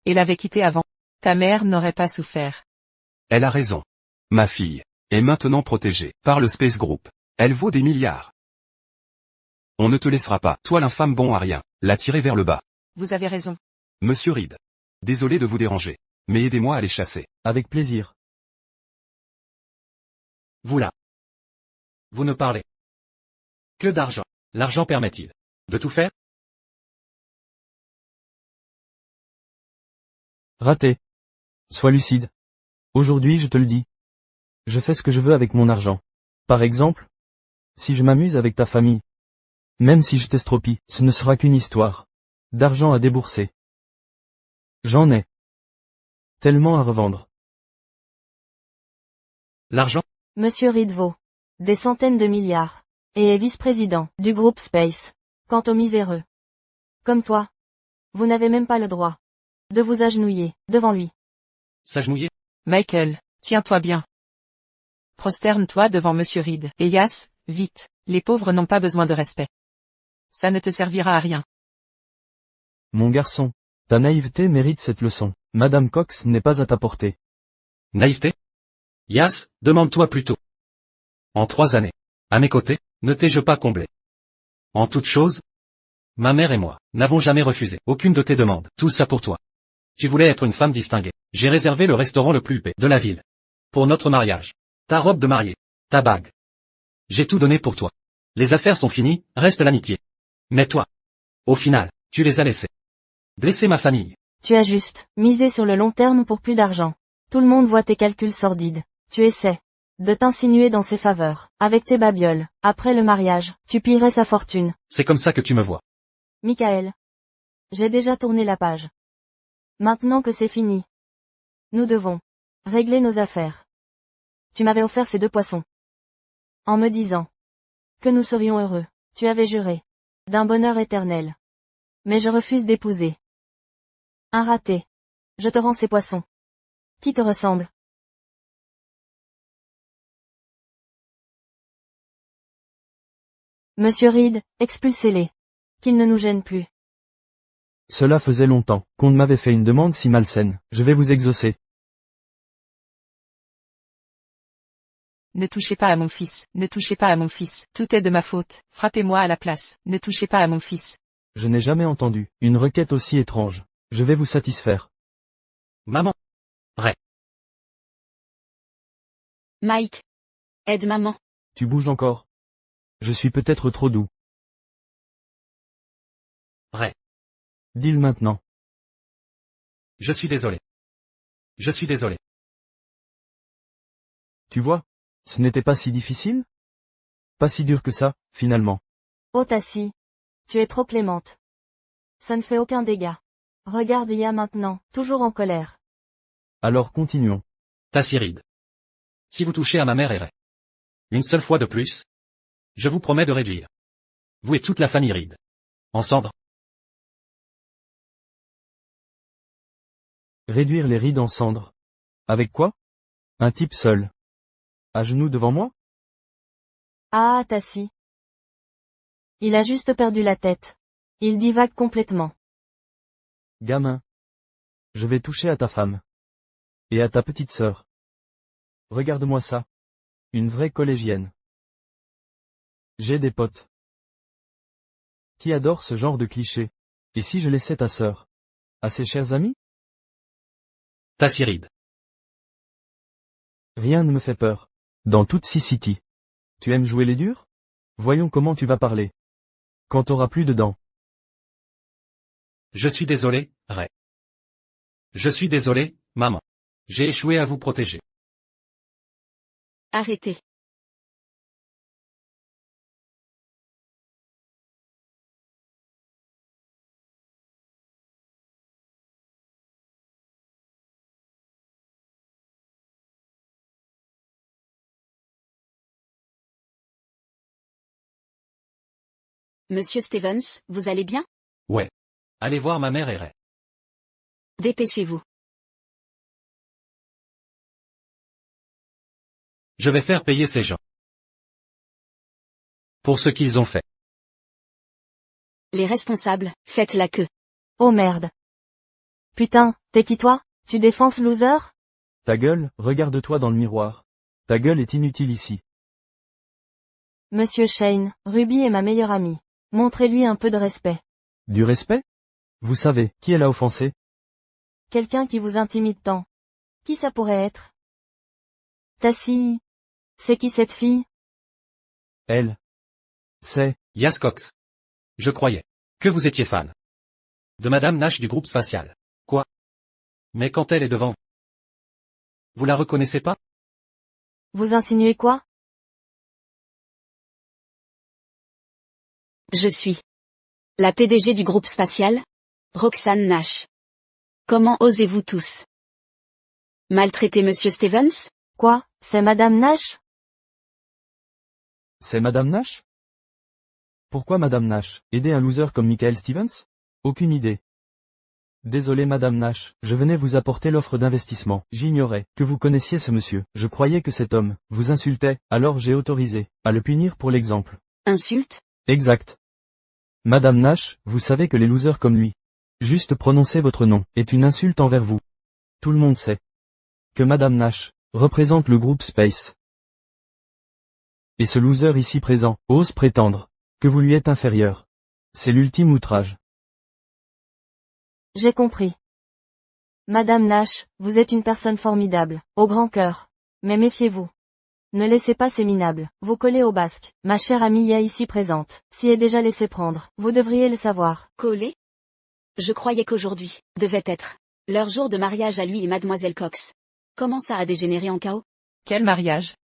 Et l'avais quitté avant. Ta mère n'aurait pas souffert. Elle a raison. Ma fille est maintenant protégée par le Space Group. Elle vaut des milliards. On ne te laissera pas, toi l'infâme bon à rien, la tirer vers le bas. Vous avez raison. Monsieur Reed. Désolé de vous déranger. Mais aidez-moi à les chasser. Avec plaisir. Vous là. Vous ne parlez que d'argent. L'argent permet-il de tout faire? Raté. Sois lucide. Aujourd'hui je te le dis. Je fais ce que je veux avec mon argent. Par exemple, si je m'amuse avec ta famille, même si je t'estropie, ce ne sera qu'une histoire d'argent à débourser. J'en ai tellement à revendre. L'argent? Monsieur Reed vaut des centaines de milliards. Et est vice-président du groupe Space. Quant aux miséreux comme toi, vous n'avez même pas le droit de vous agenouiller devant lui. S'agenouiller? Michael, tiens-toi bien. Prosterne-toi devant Monsieur Reed. Et Yas, vite, les pauvres n'ont pas besoin de respect. Ça ne te servira à rien. Mon garçon, ta naïveté mérite cette leçon. Madame Cox n'est pas à ta portée. Naïveté? Yas, demande-toi plutôt. En 3 années, à mes côtés, ne t'ai-je pas comblé? En toute chose, ma mère et moi n'avons jamais refusé aucune de tes demandes. Tout ça pour toi. Tu voulais être une femme distinguée. J'ai réservé le restaurant le plus huppé de la ville. Pour notre mariage. Ta robe de mariée. Ta bague. J'ai tout donné pour toi. Les affaires sont finies, reste l'amitié. Mais toi, au final, tu les as laissés blesser ma famille. Tu as juste misé sur le long terme pour plus d'argent. Tout le monde voit tes calculs sordides. Tu essaies de t'insinuer dans ses faveurs. Avec tes babioles. Après le mariage, tu pillerais sa fortune. C'est comme ça que tu me vois. Michael. J'ai déjà tourné la page. Maintenant que c'est fini, nous devons régler nos affaires. Tu m'avais offert ces 2 poissons. En me disant que nous serions heureux. Tu avais juré d'un bonheur éternel. Mais je refuse d'épouser un raté. Je te rends ces poissons. Qui te ressemble? Monsieur Reed, expulsez-les. Qu'ils ne nous gênent plus. Cela faisait longtemps qu'on ne m'avait fait une demande si malsaine. Je vais vous exaucer. Ne touchez pas à mon fils, ne touchez pas à mon fils, tout est de ma faute, frappez-moi à la place, ne touchez pas à mon fils. Je n'ai jamais entendu une requête aussi étrange. Je vais vous satisfaire. Maman. Mike. Aide maman. Tu bouges encore. Je suis peut-être trop doux. Dis-le maintenant. Je suis désolé. Je suis désolé. Tu vois, ce n'était pas si difficile? Pas si dur que ça, finalement. Oh Tassi. Tu es trop clémente. Ça ne fait aucun dégât. Regarde Ya maintenant, toujours en colère. Alors continuons. Tassi Reed. Si vous touchez à ma mère et Ray une seule fois de plus, je vous promets de réduire vous et toute la famille Reed en cendres. Réduire les rides en cendres. Avec quoi? Un type seul. À genoux devant moi? Ah Tassi. Il a juste perdu la tête. Il divague complètement. Gamin. Je vais toucher à ta femme. Et à ta petite sœur. Regarde-moi ça. Une vraie collégienne. J'ai des potes qui adorent ce genre de clichés. Et si je laissais ta sœur à ses chers amis? Tassiride. Rien ne me fait peur. Dans toute City. Tu aimes jouer les durs? Voyons comment tu vas parler. Quand t'auras plus de dents. Je suis désolé, Ray. Je suis désolé, maman. J'ai échoué à vous protéger. Arrêtez. Monsieur Stevens, vous allez bien? Ouais. Allez voir ma mère et Ray. Dépêchez-vous. Je vais faire payer ces gens. Pour ce qu'ils ont fait. Les responsables, faites la queue. Oh merde. Putain, t'es qui toi? Tu défends ce loser? Ta gueule, regarde-toi dans le miroir. Ta gueule est inutile ici. Monsieur Shane, Ruby est ma meilleure amie. Montrez-lui un peu de respect. Du respect? Vous savez, qui elle a offensé? Quelqu'un qui vous intimide tant. Qui ça pourrait être? Tassie. C'est qui cette fille? Elle. C'est... Yas Cox. Je croyais que vous étiez fan de Madame Nash du groupe spatial. Quoi? Mais quand elle est devant vous la reconnaissez pas? Vous insinuez quoi? Je suis la PDG du groupe spatial, Roxane Nash. Comment osez-vous tous maltraiter Monsieur Stevens? Quoi? C'est Madame Nash? C'est Madame Nash? Pourquoi Madame Nash? Aider un loser comme Michael Stevens? Aucune idée. Désolé Madame Nash, je venais vous apporter l'offre d'investissement. J'ignorais que vous connaissiez ce monsieur. Je croyais que cet homme vous insultait, alors j'ai autorisé à le punir pour l'exemple. Insulte? Exact. Madame Nash, vous savez que les losers comme lui, juste prononcer votre nom, est une insulte envers vous. Tout le monde sait que Madame Nash représente le groupe Space. Et ce loser ici présent ose prétendre que vous lui êtes inférieur. C'est l'ultime outrage. J'ai compris. Madame Nash, vous êtes une personne formidable, au grand cœur. Mais méfiez-vous. Ne laissez pas ces minables vous coller au basque. Ma chère amie Ya ici présente s'y est déjà laissé prendre. Vous devriez le savoir. Collé? Je croyais qu'aujourd'hui devait être leur jour de mariage à lui et Mademoiselle Cox. Comment ça a dégénéré en chaos? Quel mariage?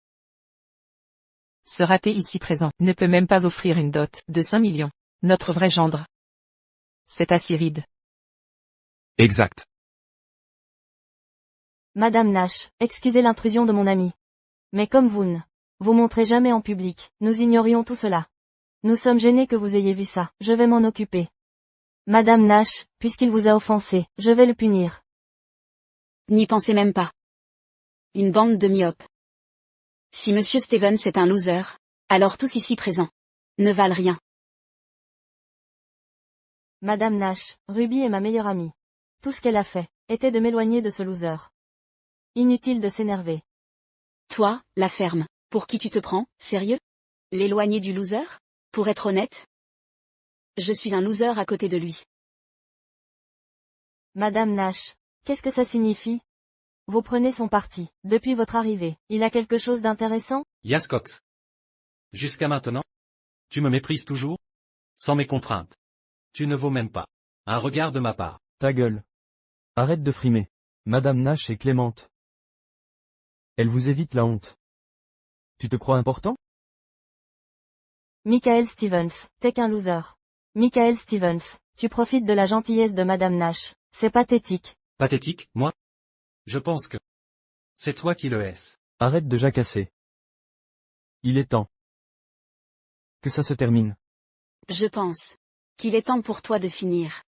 Ce raté ici présent ne peut même pas offrir une dot de 5 millions. Notre vrai gendre. C'est Assyride. Exact. Madame Nash, excusez l'intrusion de mon ami. Mais comme vous ne vous montrez jamais en public, nous ignorions tout cela. Nous sommes gênés que vous ayez vu ça. Je vais m'en occuper. Madame Nash, puisqu'il vous a offensé, je vais le punir. N'y pensez même pas. Une bande de myopes. Si Monsieur Stevens est un loser, alors tous ici présents ne valent rien. Madame Nash, Ruby est ma meilleure amie. Tout ce qu'elle a fait était de m'éloigner de ce loser. Inutile de s'énerver. Toi, la ferme, pour qui tu te prends, sérieux? L'éloigner du loser? Pour être honnête? Je suis un loser à côté de lui. Madame Nash, qu'est-ce que ça signifie? Vous prenez son parti. Depuis votre arrivée, il a quelque chose d'intéressant? Yas Cox. Jusqu'à maintenant? Tu me méprises toujours? Sans mes contraintes. Tu ne vaux même pas un regard de ma part. Ta gueule. Arrête de frimer. Madame Nash est clémente. Elle vous évite la honte. Tu te crois important? Michael Stevens, t'es qu'un loser. Michael Stevens, tu profites de la gentillesse de Madame Nash. C'est pathétique. Pathétique, moi? Je pense que c'est toi qui le hais. Arrête de jacasser. Il est temps que ça se termine. Je pense qu'il est temps pour toi de finir.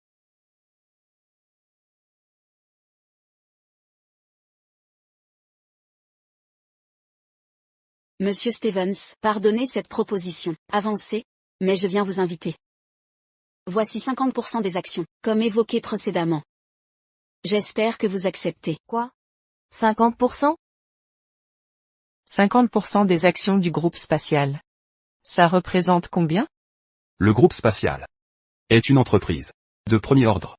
Monsieur Stevens, pardonnez cette proposition avancée, mais je viens vous inviter. Voici 50% des actions, comme évoqué précédemment. J'espère que vous acceptez. Quoi? 50%? 50% des actions du groupe spatial. Ça représente combien? Le groupe spatial est une entreprise de premier ordre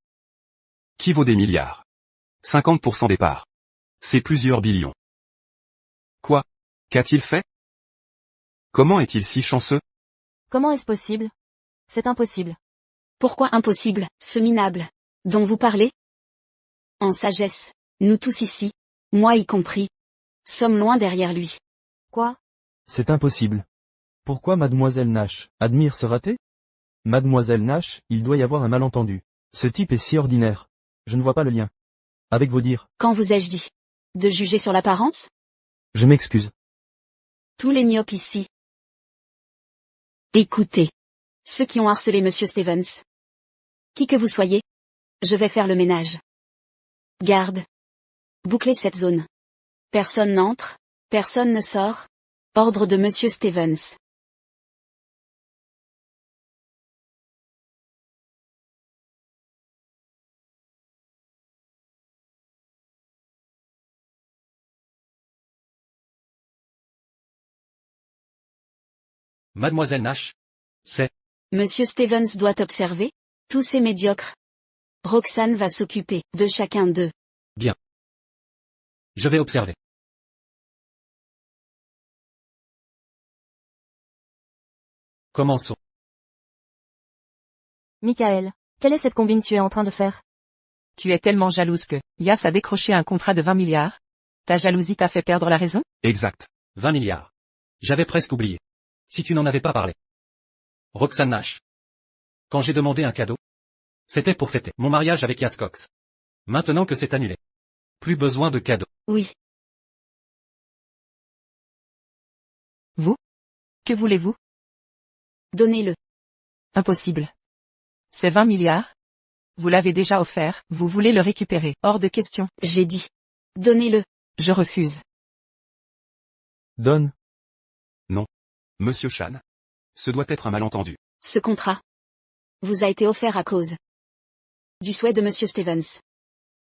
qui vaut des milliards. 50% des parts. C'est plusieurs billions. Quoi? Qu'a-t-il fait? Comment est-il si chanceux? Comment est-ce possible? C'est impossible. Pourquoi impossible, ce minable dont vous parlez? En sagesse, nous tous ici, moi y compris, sommes loin derrière lui. Quoi? C'est impossible. Pourquoi mademoiselle Nash admire ce raté? Mademoiselle Nash, il doit y avoir un malentendu. Ce type est si ordinaire. Je ne vois pas le lien. Avec vos dires. Quand vous ai-je dit? De juger sur l'apparence? Je m'excuse. Tous les myopes ici. Écoutez. Ceux qui ont harcelé Monsieur Stevens. Qui que vous soyez. Je vais faire le ménage. Garde. Bouclez cette zone. Personne n'entre, personne ne sort. Ordre de Monsieur Stevens. Mademoiselle Nash. C'est. Monsieur Stevens doit observer. Tous ces médiocres. Roxane va s'occuper de chacun d'eux. Je vais observer. Commençons. Michael, quelle est cette combine que tu es en train de faire? Tu es tellement jalouse que Yas a décroché un contrat de 20 milliards? Ta jalousie t'a fait perdre la raison? Exact. 20 milliards. J'avais presque oublié. Si tu n'en avais pas parlé. Roxane Nash. Quand j'ai demandé un cadeau, c'était pour fêter mon mariage avec Yas Cox. Maintenant que c'est annulé. Plus besoin de cadeaux. Oui. Vous? Que voulez-vous? Donnez-le. Impossible. C'est 20 milliards? Vous l'avez déjà offert, vous voulez le récupérer, hors de question. J'ai dit. Donnez-le. Je refuse. Donne. Monsieur Chan. Ce doit être un malentendu. Ce contrat vous a été offert à cause du souhait de Monsieur Stevens.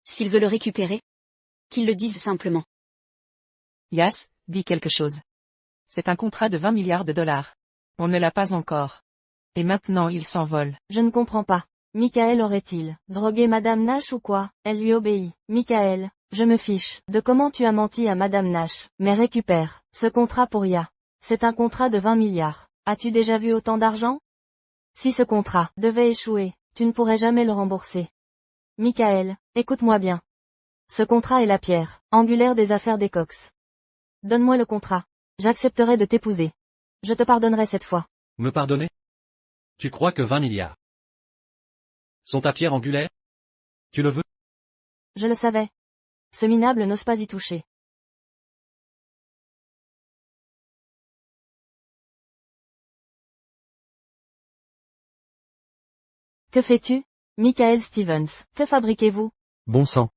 S'il veut le récupérer, qu'il le dise simplement. Yas, dis quelque chose. C'est un contrat de 20 milliards de dollars. On ne l'a pas encore. Et maintenant il s'envole. Je ne comprends pas. Michael aurait-il drogué Madame Nash ou quoi? Elle lui obéit. Michael, je me fiche de comment tu as menti à Madame Nash, mais récupère ce contrat pour Ya. C'est un contrat de 20 milliards. As-tu déjà vu autant d'argent? Si ce contrat devait échouer, tu ne pourrais jamais le rembourser. Michael, écoute-moi bien. Ce contrat est la pierre angulaire des affaires des Cox. Donne-moi le contrat. J'accepterai de t'épouser. Je te pardonnerai cette fois. Me pardonner? Tu crois que 20 milliards sont ta pierre angulaire? Tu le veux? Je le savais. Ce minable n'ose pas y toucher. Que fais-tu? Michael Stevens, que fabriquez-vous? Bon sang.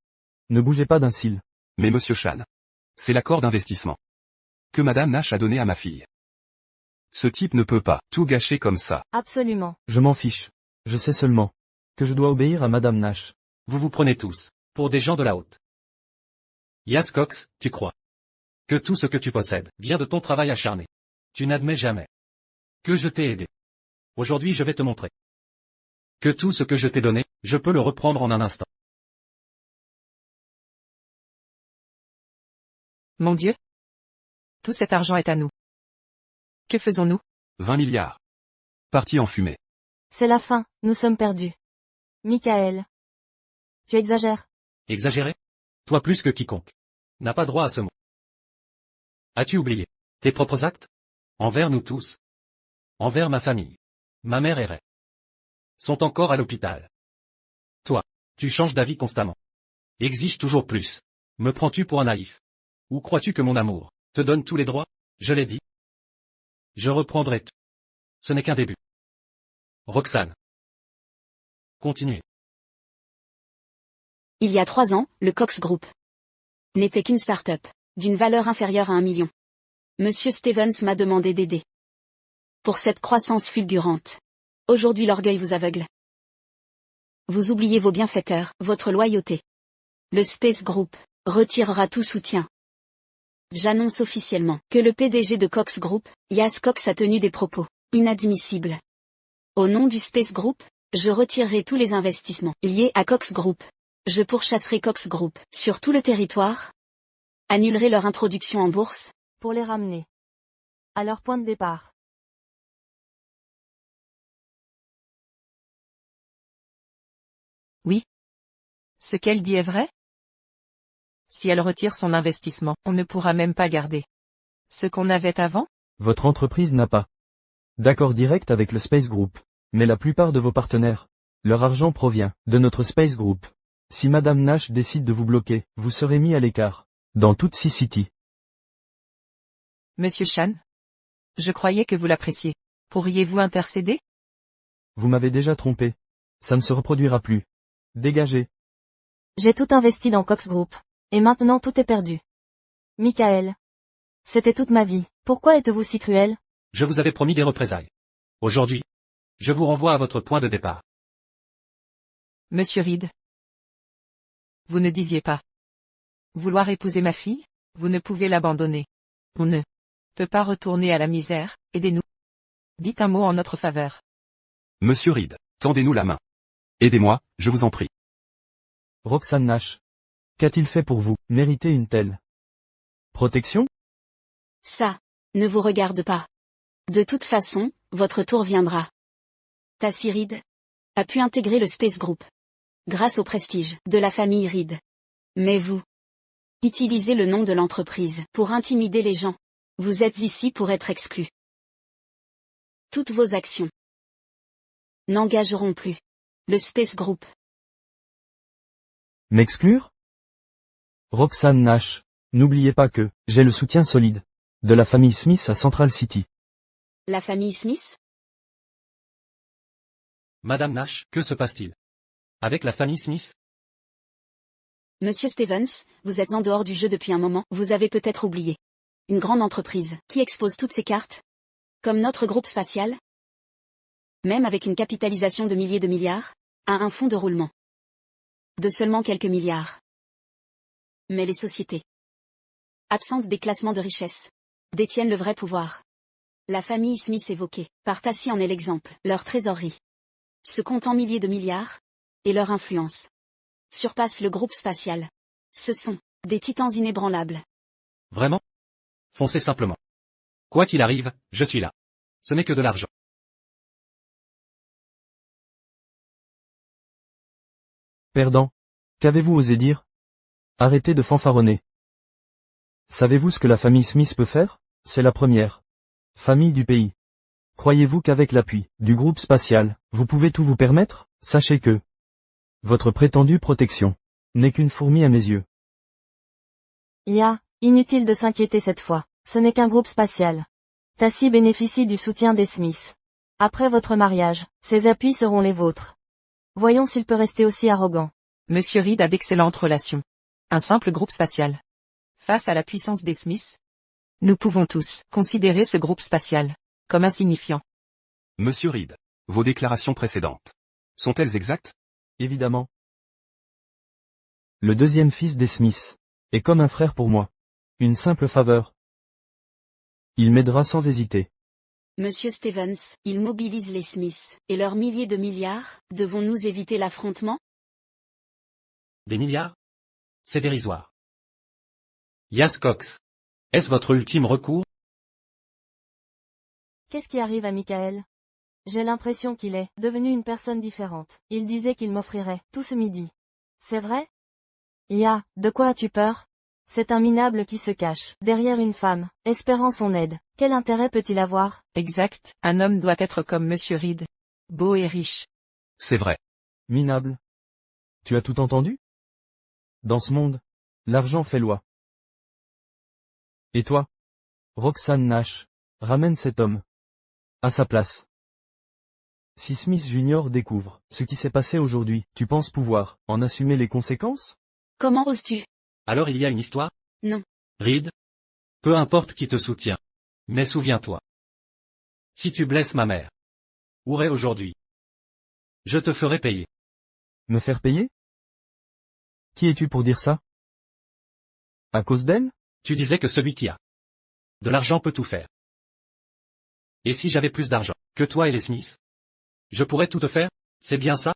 Ne bougez pas d'un cil. Mais monsieur Chan. C'est l'accord d'investissement que Madame Nash a donné à ma fille. Ce type ne peut pas tout gâcher comme ça. Absolument. Je m'en fiche. Je sais seulement que je dois obéir à Madame Nash. Vous vous prenez tous pour des gens de la haute. Yas Cox, tu crois que tout ce que tu possèdes vient de ton travail acharné. Tu n'admets jamais que je t'ai aidé. Aujourd'hui je vais te montrer que tout ce que je t'ai donné, je peux le reprendre en un instant. Mon Dieu. Tout cet argent est à nous. Que faisons-nous? 20 milliards. Parti en fumée. C'est la fin, nous sommes perdus. Michael. Tu exagères. Exagéré? Toi plus que quiconque. N'a pas droit à ce mot. As-tu oublié tes propres actes? Envers nous tous. Envers ma famille. Ma mère et Ray sont encore à l'hôpital. Toi, tu changes d'avis constamment. Exiges toujours plus. Me prends-tu pour un naïf? Ou crois-tu que mon amour te donne tous les droits? Je l'ai dit. Je reprendrai tout. Ce n'est qu'un début. Roxane. Continuez. Il y a 3 ans, le Cox Group n'était qu'une start-up, d'une valeur inférieure à 1 million. Monsieur Stevens m'a demandé d'aider pour cette croissance fulgurante. Aujourd'hui l'orgueil vous aveugle. Vous oubliez vos bienfaiteurs, votre loyauté. Le Space Group retirera tout soutien. J'annonce officiellement que le PDG de Cox Group, Yas Cox a tenu des propos inadmissibles. Au nom du Space Group, je retirerai tous les investissements liés à Cox Group. Je pourchasserai Cox Group sur tout le territoire. Annulerai leur introduction en bourse. Pour les ramener à leur point de départ. Oui. Ce qu'elle dit est vrai? Si elle retire son investissement, on ne pourra même pas garder ce qu'on avait avant? Votre entreprise n'a pas d'accord direct avec le Space Group. Mais la plupart de vos partenaires, leur argent provient de notre Space Group. Si Madame Nash décide de vous bloquer, vous serez mis à l'écart. Dans toute City. Monsieur Chan? Je croyais que vous l'appréciez. Pourriez-vous intercéder? Vous m'avez déjà trompé. Ça ne se reproduira plus. Dégagez. J'ai tout investi dans Cox Group. Et maintenant tout est perdu. Michael. C'était toute ma vie. Pourquoi êtes-vous si cruel? Je vous avais promis des représailles. Aujourd'hui, je vous renvoie à votre point de départ. Monsieur Reed. Vous ne disiez pas vouloir épouser ma fille? Vous ne pouvez l'abandonner. On ne peut pas retourner à la misère, aidez-nous. Dites un mot en notre faveur. Monsieur Reed, tendez-nous la main. Aidez-moi, je vous en prie. Roxane Nash. Qu'a-t-il fait pour vous mériter une telle protection? Ça ne vous regarde pas. De toute façon, votre tour viendra. Tassie Reed a pu intégrer le Space Group grâce au prestige de la famille Reed. Mais vous utilisez le nom de l'entreprise pour intimider les gens. Vous êtes ici pour être exclu. Toutes vos actions n'engageront plus le Space Group. M'exclure? Roxane Nash, n'oubliez pas que j'ai le soutien solide de la famille Smith à Central City. La famille Smith? Madame Nash, que se passe-t-il avec la famille Smith? Monsieur Stevens, vous êtes en dehors du jeu depuis un moment, vous avez peut-être oublié. Une grande entreprise, qui expose toutes ses cartes. Comme notre groupe spatial. Même avec une capitalisation de milliers de milliards, a un fonds de roulement de seulement quelques milliards. Mais les sociétés, absentes des classements de richesse, détiennent le vrai pouvoir. La famille Smith évoquée par Tassie en est l'exemple. Leur trésorerie se compte en milliers de milliards, et leur influence surpasse le groupe spatial. Ce sont des titans inébranlables. Vraiment? Foncez simplement. Quoi qu'il arrive, je suis là. Ce n'est que de l'argent. Perdant. Qu'avez-vous osé dire? Arrêtez de fanfaronner. Savez-vous ce que la famille Smith peut faire? C'est la première famille du pays. Croyez-vous qu'avec l'appui du groupe spatial, vous pouvez tout vous permettre? Sachez que votre prétendue protection n'est qu'une fourmi à mes yeux. Inutile de s'inquiéter cette fois. Ce n'est qu'un groupe spatial. Tassie bénéficie du soutien des Smiths. Après votre mariage, ses appuis seront les vôtres. Voyons s'il peut rester aussi arrogant. Monsieur Reed a d'excellentes relations. Un simple groupe spatial. Face à la puissance des Smiths, nous pouvons tous considérer ce groupe spatial comme insignifiant. Monsieur Reed, vos déclarations précédentes sont-elles exactes? Évidemment. Le deuxième fils des Smiths est comme un frère pour moi. Une simple faveur. Il m'aidera sans hésiter. Monsieur Stevens, ils mobilisent les Smiths, et leurs milliers de milliards, devons-nous éviter l'affrontement? Des milliards? C'est dérisoire. Yas Cox. Est-ce votre ultime recours? Qu'est-ce qui arrive à Michael? J'ai l'impression qu'il est devenu une personne différente. Il disait qu'il m'offrirait tout ce midi. C'est vrai? De quoi as-tu peur? C'est un minable qui se cache derrière une femme, espérant son aide. Quel intérêt peut-il avoir? Exact, un homme doit être comme Monsieur Reed. Beau et riche. C'est vrai. Minable. Tu as tout entendu? Dans ce monde, l'argent fait loi. Et toi? Roxane Nash, ramène cet homme à sa place. Si Smith Jr. découvre ce qui s'est passé aujourd'hui, tu penses pouvoir en assumer les conséquences? Comment oses-tu? Alors il y a une histoire? Non. Reed? Peu importe qui te soutient. Mais souviens-toi. Si tu blesses ma mère. Où est aujourd'hui? Je te ferai payer. Me faire payer? Qui es-tu pour dire ça? À cause d'elle? Tu disais que celui qui a de l'argent peut tout faire. Et si j'avais plus d'argent que toi et les Smiths, je pourrais tout te faire, c'est bien ça?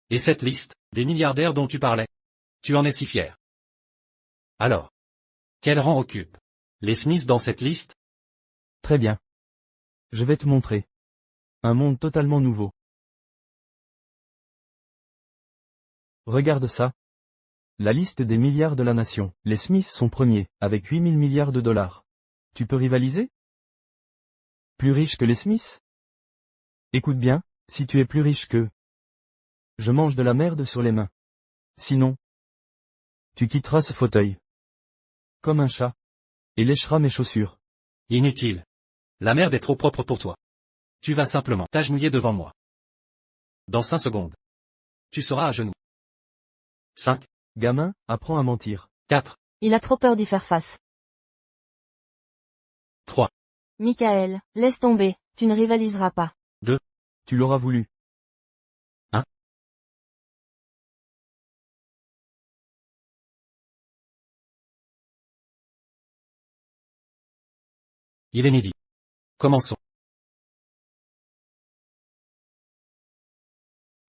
Et cette liste, des milliardaires dont tu parlais, tu en es si fier. Alors, quel rang occupent les Smiths dans cette liste? Très bien. Je vais te montrer. Un monde totalement nouveau. Regarde ça. La liste des milliards de la nation. Les Smiths sont premiers, avec 8000 milliards de dollars. Tu peux rivaliser? Plus riche que les Smiths? Écoute bien, si tu es plus riche qu'eux, je mange de la merde sur les mains. Sinon, tu quitteras ce fauteuil. Comme un chat. Et lécheras mes chaussures. Inutile. La merde est trop propre pour toi. Tu vas simplement t'agenouiller devant moi. Dans 5 secondes. Tu seras à genoux. 5, Gamin, apprends à mentir. 4, Il a trop peur d'y faire face. 3, Michael, laisse tomber, tu ne rivaliseras pas. Tu l'auras voulu. il est midi. Commençons.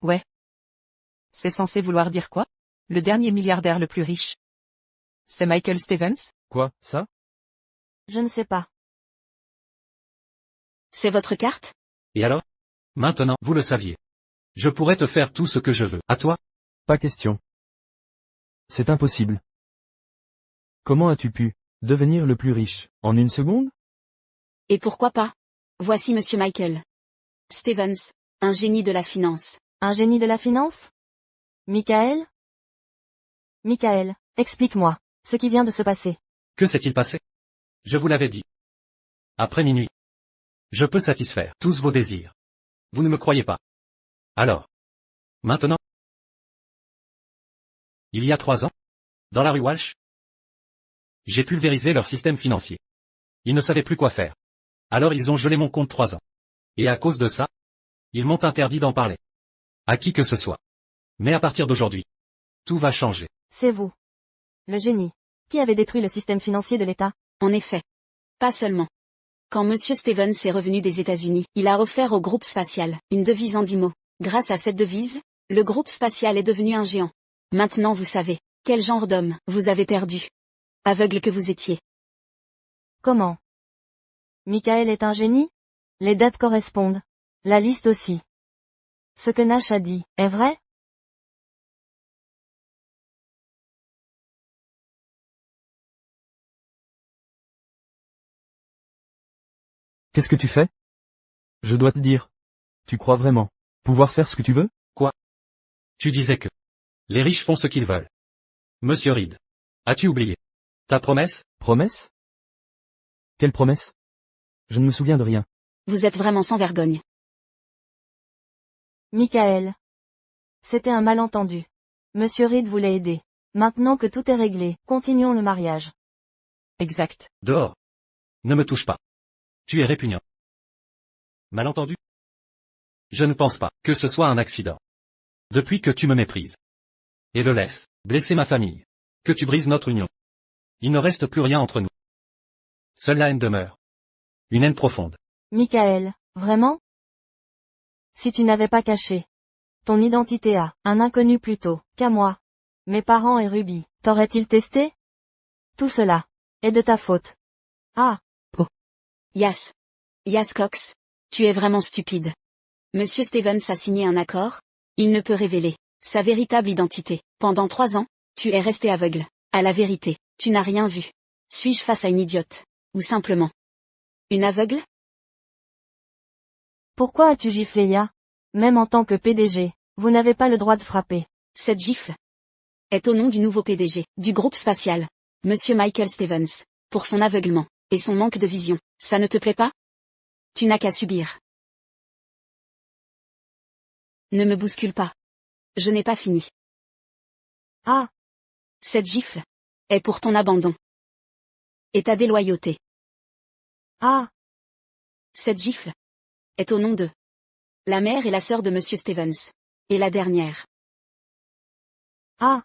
Ouais. C'est censé vouloir dire quoi? Le dernier milliardaire le plus riche. C'est Michael Stevens? Quoi, ça? Je ne sais pas. C'est votre carte? Et alors? Maintenant, vous le saviez. Je pourrais te faire tout ce que je veux. À toi? Pas question. C'est impossible. Comment as-tu pu devenir le plus riche en une seconde? Et pourquoi pas? Voici Monsieur Michael Stevens, un génie de la finance. Un génie de la finance? Michael? Michael, explique-moi, ce qui vient de se passer. Que s'est-il passé? Je vous l'avais dit. Après minuit. Je peux satisfaire tous vos désirs. Vous ne me croyez pas. Alors. Maintenant? Il y a 3 ans? Dans la rue Walsh? J'ai pulvérisé leur système financier. Ils ne savaient plus quoi faire. Alors ils ont gelé mon compte 3 ans. Et à cause de ça, ils m'ont interdit d'en parler. À qui que ce soit. Mais à partir d'aujourd'hui, tout va changer. C'est vous. Le génie. Qui avait détruit le système financier de l'État? En effet. Pas seulement. Quand Monsieur Stevens est revenu des États-Unis, il a offert au groupe spatial une devise en 10 mots. Grâce à cette devise, le groupe spatial est devenu un géant. Maintenant vous savez, quel genre d'homme vous avez perdu. Aveugle que vous étiez. Comment? Michael est un génie? Les dates correspondent. La liste aussi. Ce que Nash a dit, est vrai? Qu'est-ce que tu fais? Je dois te dire. Tu crois vraiment pouvoir faire ce que tu veux? Tu disais que les riches font ce qu'ils veulent. Monsieur Reed. As-tu oublié ta promesse? Promesse? Quelle promesse? Je ne me souviens de rien. Vous êtes vraiment sans vergogne. Michael. C'était un malentendu. Monsieur Reed voulait aider. Maintenant que tout est réglé, continuons le mariage. Exact. Dehors. Ne me touche pas. Tu es répugnant. Malentendu? Je ne pense pas que ce soit un accident. Depuis que tu me méprises. Et le laisses blesser ma famille. Que tu brises notre union. Il ne reste plus rien entre nous. Seule la haine demeure. Une haine profonde. Michael, vraiment? Si tu n'avais pas caché ton identité à un inconnu plutôt qu'à moi, mes parents et Ruby, t'auraient-ils testé? Tout cela est de ta faute. Ah, Yas. Yas Cox. Tu es vraiment stupide. Monsieur Stevens a signé un accord. Il ne peut révéler sa véritable identité. Pendant 3 ans, tu es resté aveugle. À la vérité, tu n'as rien vu. Suis-je face à une idiote? Ou simplement une aveugle? pourquoi as-tu giflé Ya? Même en tant que PDG, vous n'avez pas le droit de frapper. Cette gifle est au nom du nouveau PDG du groupe spatial, Monsieur Michael Stevens, pour son aveuglement et son manque de vision. Ça ne te plaît pas? Tu n'as qu'à subir. Ne me bouscule pas. Je n'ai pas fini. Ah, Cette gifle est pour ton abandon et ta déloyauté. ah, Cette gifle est au nom de la mère et la sœur de Monsieur Stevens. Et la dernière. ah.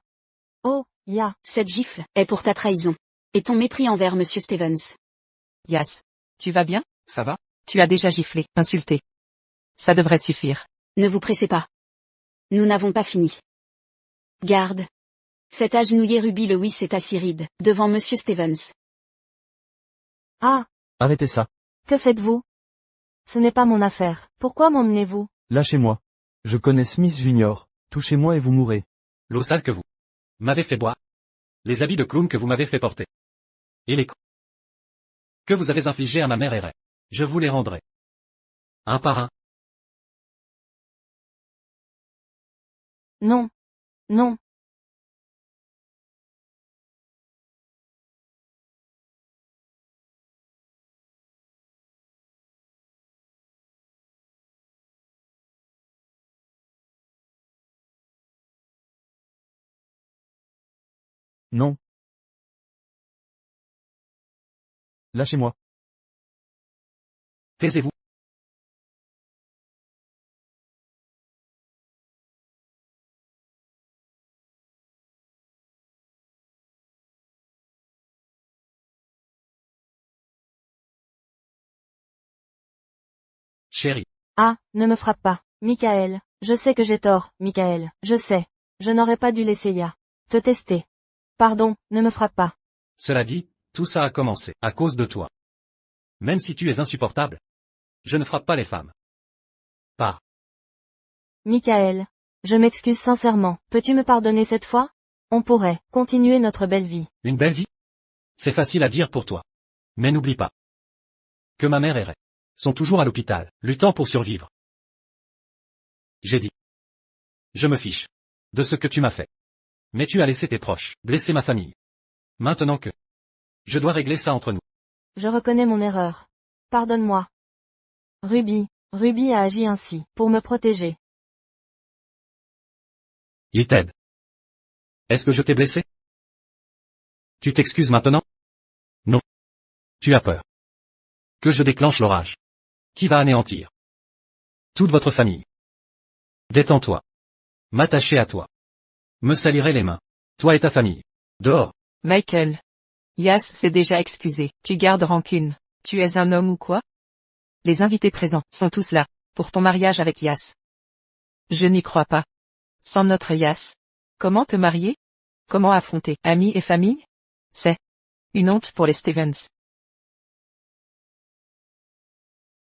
Oh, Ya. Cette gifle est pour ta trahison. Et ton mépris envers Monsieur Stevens. Yas. Tu vas bien? Ça va? Tu as déjà giflé, insulté. Ça devrait suffire. Ne vous pressez pas. Nous n'avons pas fini. Garde. Faites agenouiller Ruby Lewis et Tasiride, devant Monsieur Stevens. Ah, Arrêtez ça. que faites-vous? Ce n'est pas mon affaire. Pourquoi m'emmenez-vous? Lâchez-moi. Je connais Smith Junior. Touchez-moi et vous mourrez. L'eau sale que vous m'avez fait boire. Les habits de clown que vous m'avez fait porter. Et les coups que vous avez infligés à ma mère et Ray. Je vous les rendrai. Un par un. Non. Non. Non. Lâchez-moi. Taisez-vous. Chérie. Ah, ne me frappe pas. Michael. Je sais que j'ai tort, Michael. Je sais. Je n'aurais pas dû laisser Ya te tester. Pardon, ne me frappe pas. Cela dit, tout ça a commencé à cause de toi. Même si tu es insupportable. Je ne frappe pas les femmes. Pas. Michael. Je m'excuse sincèrement. Peux-tu me pardonner cette fois? On pourrait continuer notre belle vie. Une belle vie? C'est facile à dire pour toi. Mais n'oublie pas que ma mère et Ray sont toujours à l'hôpital, luttant pour survivre. J'ai dit. Je me fiche de ce que tu m'as fait. Mais tu as laissé tes proches blesser ma famille. Maintenant que je dois régler ça entre nous. Je reconnais mon erreur. Pardonne-moi. Ruby a agi ainsi, pour me protéger. Il t'aide. Est-ce que je t'ai blessé? Tu t'excuses maintenant? Non. Tu as peur que je déclenche l'orage qui va anéantir toute votre famille. Détends-toi. M'attacher à toi. Me salirai les mains. Toi et ta famille. Dehors. Michael. Yas s'est déjà excusé. Tu gardes rancune. Tu es un homme ou quoi? Les invités présents sont tous là, pour ton mariage avec Yas. Je n'y crois pas. Sans notre Yas. Comment te marier? Comment affronter amis et famille? C'est une honte pour les Stevens.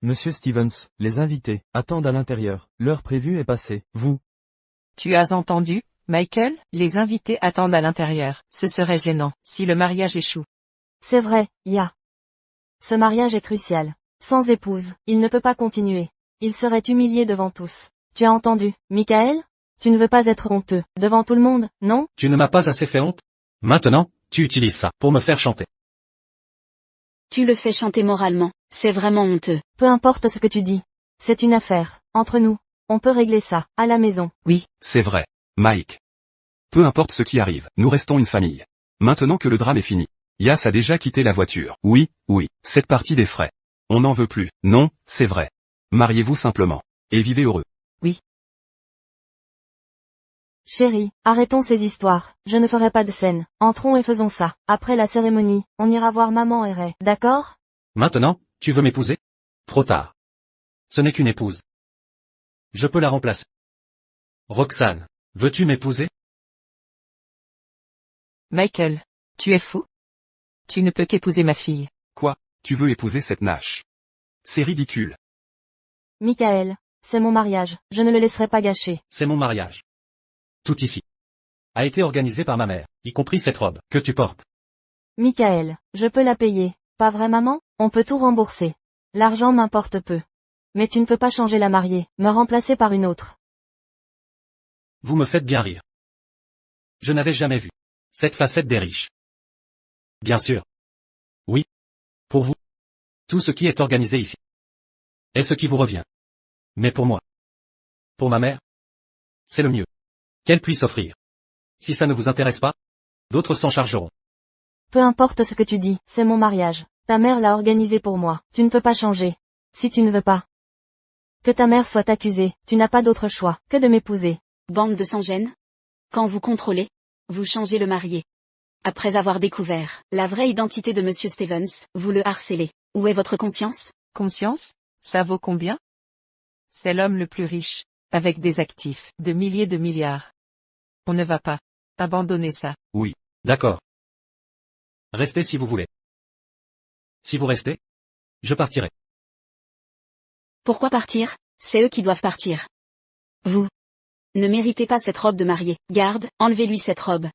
Monsieur Stevens, les invités attendent à l'intérieur. L'heure prévue est passée. Vous. Tu as entendu, Michael? Les invités attendent à l'intérieur. Ce serait gênant, si le mariage échoue. C'est vrai, Ya. Ce mariage est crucial. Sans épouse, il ne peut pas continuer. Il serait humilié devant tous. Tu as entendu, Michael? Tu ne veux pas être honteux, devant tout le monde, non? Tu ne m'as pas assez fait honte? Maintenant, tu utilises ça pour me faire chanter. Tu le fais chanter moralement, c'est vraiment honteux. Peu importe ce que tu dis. C'est une affaire, entre nous. On peut régler ça, à la maison. Oui, c'est vrai. Mike. Peu importe ce qui arrive, nous restons une famille. Maintenant que le drame est fini. Yas a déjà quitté la voiture. Oui, cette partie des frais. On n'en veut plus. Non, c'est vrai. Mariez-vous simplement. Et vivez heureux. Chérie, arrêtons ces histoires. Je ne ferai pas de scène. Entrons et faisons ça. Après la cérémonie, on ira voir maman et Ray. D'accord? Maintenant, tu veux m'épouser? Trop tard. Ce n'est qu'une épouse. Je peux la remplacer. Roxane, veux-tu m'épouser? Michael. Tu es fou? Tu ne peux qu'épouser ma fille. Quoi? Tu veux épouser cette Nash? C'est ridicule. Michael, c'est mon mariage. Je ne le laisserai pas gâcher. C'est mon mariage. Tout ici a été organisé par ma mère, y compris cette robe que tu portes. Michael, je peux la payer. Pas vrai maman? On peut tout rembourser. L'argent m'importe peu. Mais tu ne peux pas changer la mariée, me remplacer par une autre. Vous me faites bien rire. Je n'avais jamais vu cette facette des riches. Bien sûr. Oui. Pour vous. Tout ce qui est organisé ici est ce qui vous revient. Mais pour moi, pour ma mère, c'est le mieux qu'elle puisse offrir. Si ça ne vous intéresse pas, d'autres s'en chargeront. Peu importe ce que tu dis, c'est mon mariage. Ta mère l'a organisé pour moi. Tu ne peux pas changer. Si tu ne veux pas que ta mère soit accusée, tu n'as pas d'autre choix que de m'épouser. Bande de sans-gêne. Quand vous contrôlez, vous changez le marié. Après avoir découvert la vraie identité de Monsieur Stevens, vous le harcelez. Où est votre conscience? Conscience? Ça vaut combien? C'est l'homme le plus riche, avec des actifs de milliers de milliards. On ne va pas abandonner ça. Oui. D'accord. Restez si vous voulez. Si vous restez, je partirai. Pourquoi partir? C'est eux qui doivent partir. Vous ne méritez pas cette robe de mariée. Garde, enlevez-lui cette robe.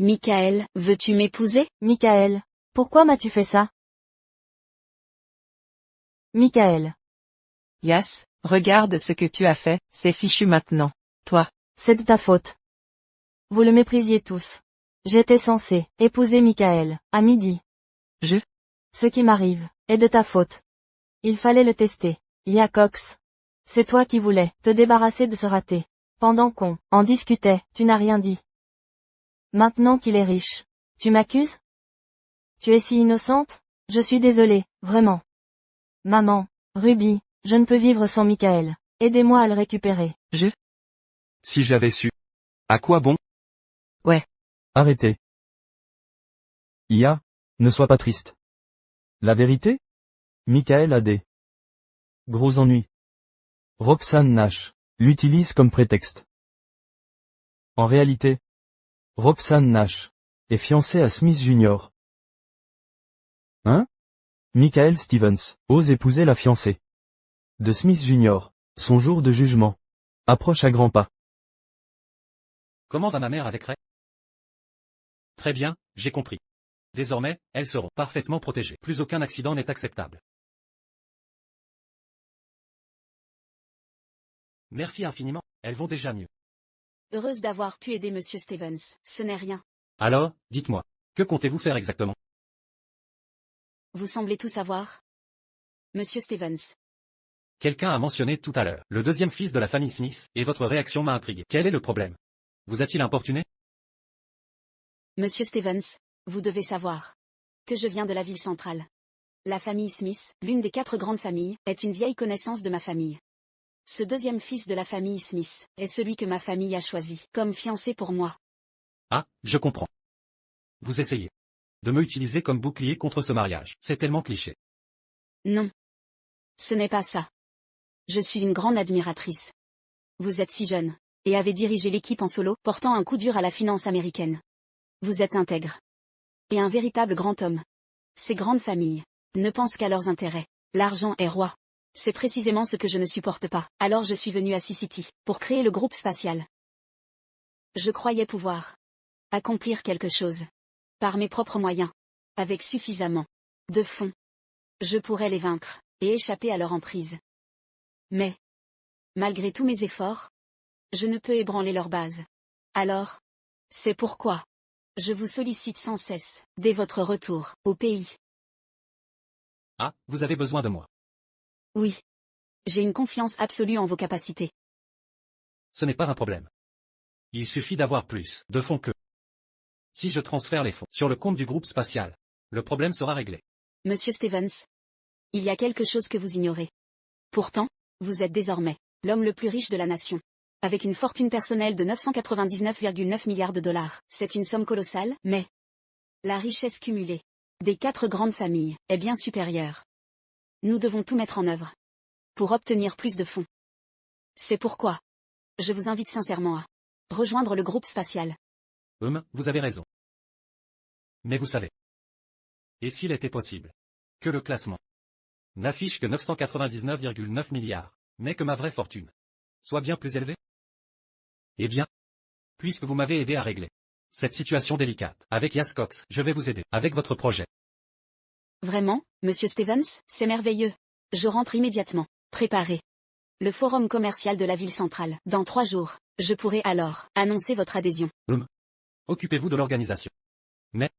Michael, veux-tu m'épouser? Michael, pourquoi m'as-tu fait ça? Michael, Yas, regarde ce que tu as fait, c'est fichu maintenant. Toi, c'est de ta faute. Vous le méprisiez tous. J'étais censé épouser Michael, à midi. je, Ce qui m'arrive est de ta faute. Il fallait le tester. Ya Cox. C'est toi qui voulais te débarrasser de ce raté. Pendant qu'on en discutait, tu n'as rien dit. Maintenant qu'il est riche, tu m'accuses? Tu es si innocente? Je suis désolée, vraiment. Maman, Ruby, je ne peux vivre sans Michael. Aidez-moi à le récupérer. Si j'avais su. À quoi bon? Arrêtez. Ia, ne sois pas triste. La vérité? Michael a des gros ennuis. Roxane Nash l'utilise comme prétexte. En réalité, Roxane Nash est fiancée à Smith Jr. Hein? Michael Stevens ose épouser la fiancée de Smith Jr. Son jour de jugement approche à grands pas. Comment va ma mère avec Ray? Très bien, j'ai compris. Désormais, elles seront parfaitement protégées. Plus aucun accident n'est acceptable. Merci infiniment, elles vont déjà mieux. Heureuse d'avoir pu aider Monsieur Stevens, ce n'est rien. Alors, dites-moi, que comptez-vous faire exactement? Vous semblez tout savoir. Monsieur Stevens. Quelqu'un a mentionné tout à l'heure le deuxième fils de la famille Smith, et votre réaction m'a intrigué. Quel est le problème? Vous a-t-il importuné? Monsieur Stevens, vous devez savoir que je viens de la ville centrale. La famille Smith, l'une des 4 grandes familles, est une vieille connaissance de ma famille. Ce deuxième fils de la famille Smith est celui que ma famille a choisi comme fiancé pour moi. Ah, je comprends. Vous essayez de me utiliser comme bouclier contre ce mariage. C'est tellement cliché. Non. Ce n'est pas ça. Je suis une grande admiratrice. Vous êtes si jeune, et avez dirigé l'équipe en solo, portant un coup dur à la finance américaine. Vous êtes intègre. Et un véritable grand homme. Ces grandes familles ne pensent qu'à leurs intérêts. L'argent est roi. C'est précisément ce que je ne supporte pas. Alors je suis venu à Sea-City, pour créer le groupe spatial. Je croyais pouvoir accomplir quelque chose. Par mes propres moyens. Avec suffisamment de fonds. Je pourrais les vaincre, et échapper à leur emprise. Mais, malgré tous mes efforts, je ne peux ébranler leur base. Alors, c'est pourquoi je vous sollicite sans cesse, dès votre retour au pays. Ah, vous avez besoin de moi. Oui. J'ai une confiance absolue en vos capacités. Ce n'est pas un problème. Il suffit d'avoir plus de fonds que. Si je transfère les fonds sur le compte du groupe spatial, le problème sera réglé. Monsieur Stevens, il y a quelque chose que vous ignorez. Pourtant, vous êtes désormais l'homme le plus riche de la nation. Avec une fortune personnelle de 999,9 milliards de dollars. C'est une somme colossale, mais la richesse cumulée des 4 grandes familles est bien supérieure. Nous devons tout mettre en œuvre pour obtenir plus de fonds. C'est pourquoi je vous invite sincèrement à rejoindre le groupe spatial. Vous avez raison. Mais vous savez. Et s'il était possible que le classement n'affiche que 999,9 milliards, mais que ma vraie fortune soit bien plus élevée? Eh bien, puisque vous m'avez aidé à régler cette situation délicate avec Yas Cox, je vais vous aider avec votre projet. Vraiment, Monsieur Stevens, c'est merveilleux. Je rentre immédiatement. Préparez le forum commercial de la ville centrale. Dans 3 jours, je pourrai alors annoncer votre adhésion. Occupez-vous de l'organisation. Mais,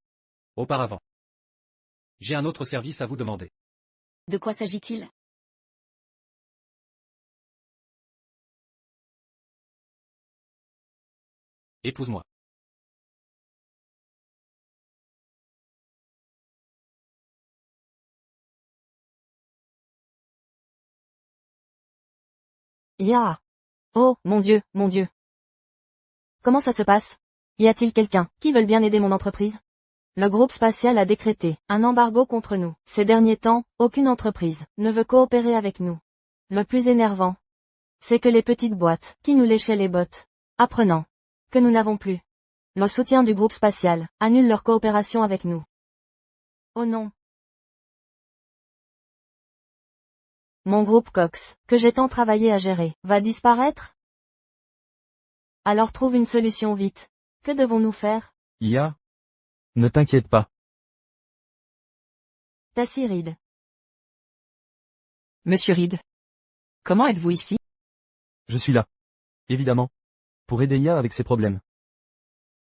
auparavant, J'ai un autre service à vous demander. De quoi s'agit-il? Épouse-moi. Ya. Oh, mon Dieu, mon Dieu. Comment ça se passe? Y a-t-il quelqu'un qui veut bien aider mon entreprise? Le groupe spatial a décrété un embargo contre nous. Ces derniers temps, aucune entreprise ne veut coopérer avec nous. Le plus énervant, c'est que les petites boîtes qui nous léchaient les bottes, apprenant que nous n'avons plus le soutien du groupe spatial, annulent leur coopération avec nous. Oh non. Mon groupe Cox, que j'ai tant travaillé à gérer, va disparaître? Alors trouve une solution vite. Que devons-nous faire? IA? Ne t'inquiète pas. Tassie Reed. Monsieur Reed. Comment êtes-vous ici? Je suis là. Évidemment. Pour aider IA avec ses problèmes.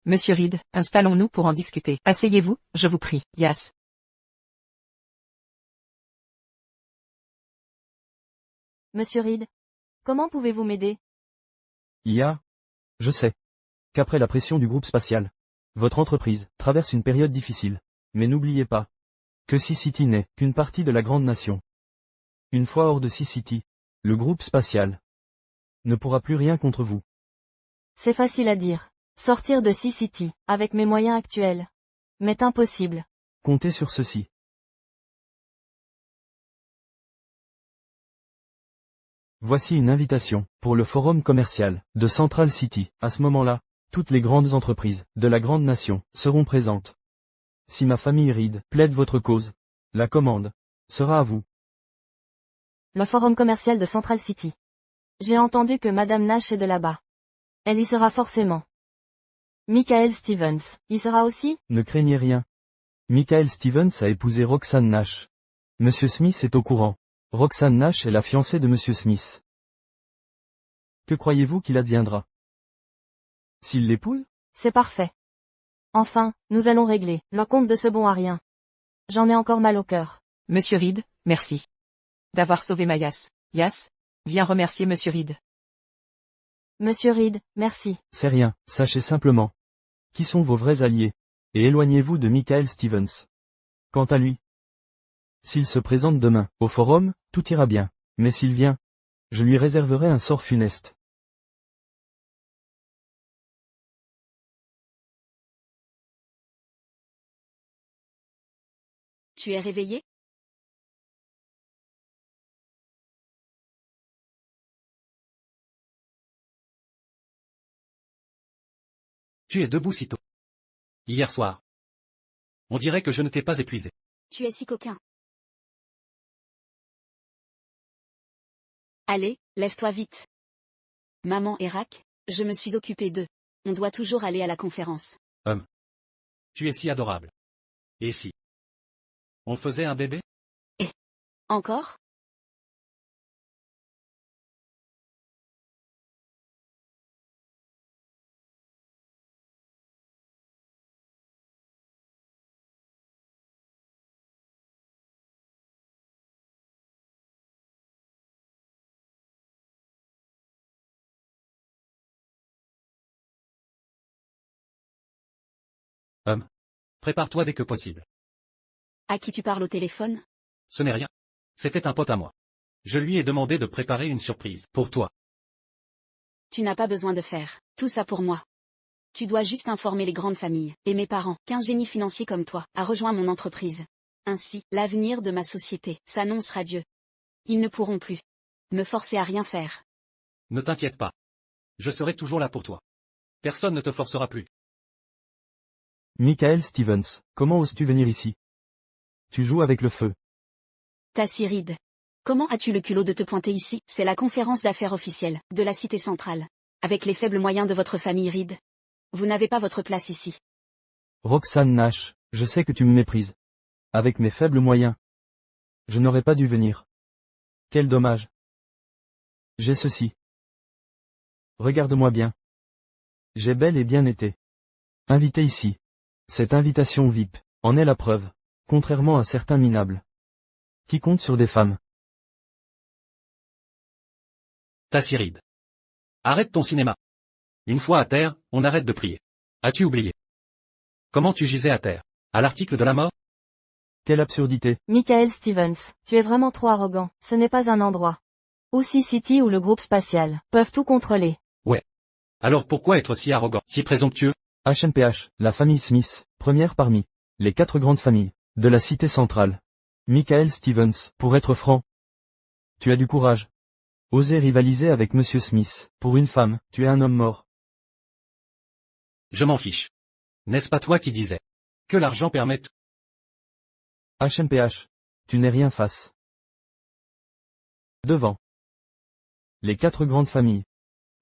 Monsieur Reed, installons-nous pour en discuter. Asseyez-vous, je vous prie, Yas. Monsieur Reed. Comment pouvez-vous m'aider? IA? Je sais qu'après la pression du groupe spatial, votre entreprise traverse une période difficile. Mais n'oubliez pas que Sea-City n'est qu'une partie de la grande nation. Une fois hors de Sea-City, le groupe spatial ne pourra plus rien contre vous. C'est facile à dire. Sortir de Sea-City, avec mes moyens actuels, m'est impossible. Comptez sur ceci. Voici une invitation pour le forum commercial de Central City. À ce moment-là, toutes les grandes entreprises de la grande nation seront présentes. Si ma famille Reed plaide votre cause, la commande sera à vous. Le forum commercial de Central City. J'ai entendu que Madame Nash est de là-bas. Elle y sera forcément. Michael Stevens, y sera aussi? Ne craignez rien. Michael Stevens a épousé Roxanne Nash. Monsieur Smith est au courant. Roxanne Nash est la fiancée de Monsieur Smith. Que croyez-vous qu'il adviendra? S'il l'épouse? C'est parfait. Enfin, nous allons régler le compte de ce bon à rien. J'en ai encore mal au cœur. Monsieur Reed, merci. D'avoir sauvé ma Yas. Yas, viens remercier Monsieur Reed. Monsieur Reed, merci. C'est rien, sachez simplement qui sont vos vrais alliés, et éloignez-vous de Michael Stevens. Quant à lui, s'il se présente demain au forum, tout ira bien, mais s'il vient, je lui réserverai un sort funeste. Tu es réveillé? Tu es debout si tôt. Hier soir. On dirait que je ne t'ai pas épuisé. Tu es si coquin. Allez, lève-toi vite. Maman et Rack, je me suis occupée d'eux. On doit toujours aller à la conférence. Tu es si adorable. Et si on faisait un bébé? Encore? Prépare-toi dès que possible. À qui tu parles au téléphone? Ce n'est rien. C'était un pote à moi. Je lui ai demandé de préparer une surprise pour toi. Tu n'as pas besoin de faire tout ça pour moi. Tu dois juste informer les grandes familles, et mes parents, qu'un génie financier comme toi a rejoint mon entreprise. Ainsi, l'avenir de ma société s'annonce radieux. Ils ne pourront plus me forcer à rien faire. Ne t'inquiète pas. Je serai toujours là pour toi. Personne ne te forcera plus. Michael Stevens, comment oses-tu venir ici? Tu joues avec le feu. Tassie Reed. Comment as-tu le culot de te pointer ici? C'est la conférence d'affaires officielle de la cité centrale. Avec les faibles moyens de votre famille Reed, vous n'avez pas votre place ici. Roxanne Nash, je sais que tu me méprises. Avec mes faibles moyens, je n'aurais pas dû venir. Quel dommage. J'ai ceci. Regarde-moi bien. J'ai bel et bien été invité ici. Cette invitation VIP en est la preuve. Contrairement à certains minables. Qui comptent sur des femmes. Tassiride. Arrête ton cinéma. Une fois à terre, on arrête de prier. As-tu oublié? Comment tu gisais à terre? À l'article de la mort? Quelle absurdité. Michael Stevens, tu es vraiment trop arrogant, ce n'est pas un endroit. Aussi City ou le groupe spatial, peuvent tout contrôler. Alors pourquoi être si arrogant, si présomptueux? HNPH, la famille Smith, première parmi les 4 grandes familles de la cité centrale. Michael Stevens, pour être franc. Tu as du courage. Oser rivaliser avec Monsieur Smith, pour une femme, tu es un homme mort. Je m'en fiche. N'est-ce pas toi qui disais que l'argent permet tout? HNPH, tu n'es rien face. Devant les 4 grandes familles.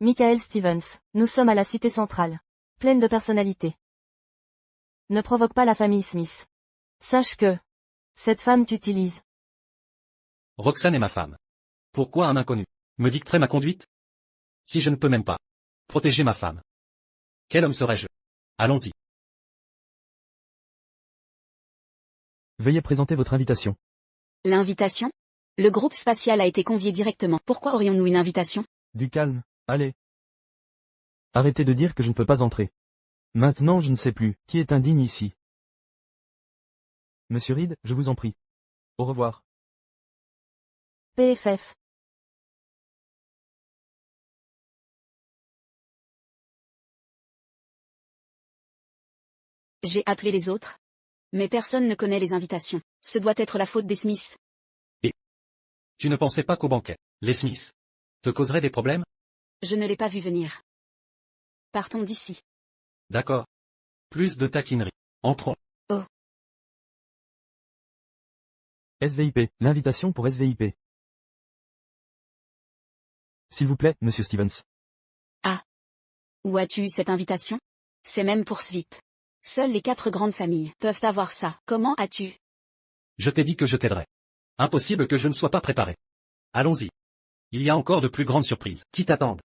Michael Stevens, nous sommes à la cité centrale. Pleine de personnalité. Ne provoque pas la famille Smith. Sache que cette femme t'utilise. Roxane est ma femme. Pourquoi un inconnu me dicterait ma conduite? Si je ne peux même pas protéger ma femme, quel homme serais-je? Allons-y. Veuillez présenter votre invitation. L'invitation? Le groupe spatial a été convié directement. Pourquoi aurions-nous une invitation? Du calme, allez. Arrêtez de dire que je ne peux pas entrer. Maintenant je ne sais plus, qui est indigne ici. Monsieur Reed, je vous en prie. Au revoir. PFF. J'ai appelé les autres. Mais personne ne connaît les invitations. Ce doit être la faute des Smiths. Tu ne pensais pas qu'au banquet, les Smiths te causeraient des problèmes? Je ne l'ai pas vu venir. Partons d'ici. D'accord. Plus de taquinerie. Entrons. SVIP, l'invitation pour SVIP. S'il vous plaît, Monsieur Stevens. Où as-tu eu cette invitation? C'est même pour SVIP. Seules les 4 grandes familles peuvent avoir ça. Comment as-tu? Je t'ai dit que je t'aiderais. Impossible que je ne sois pas préparé. Allons-y. Il y a encore de plus grandes surprises qui t'attendent.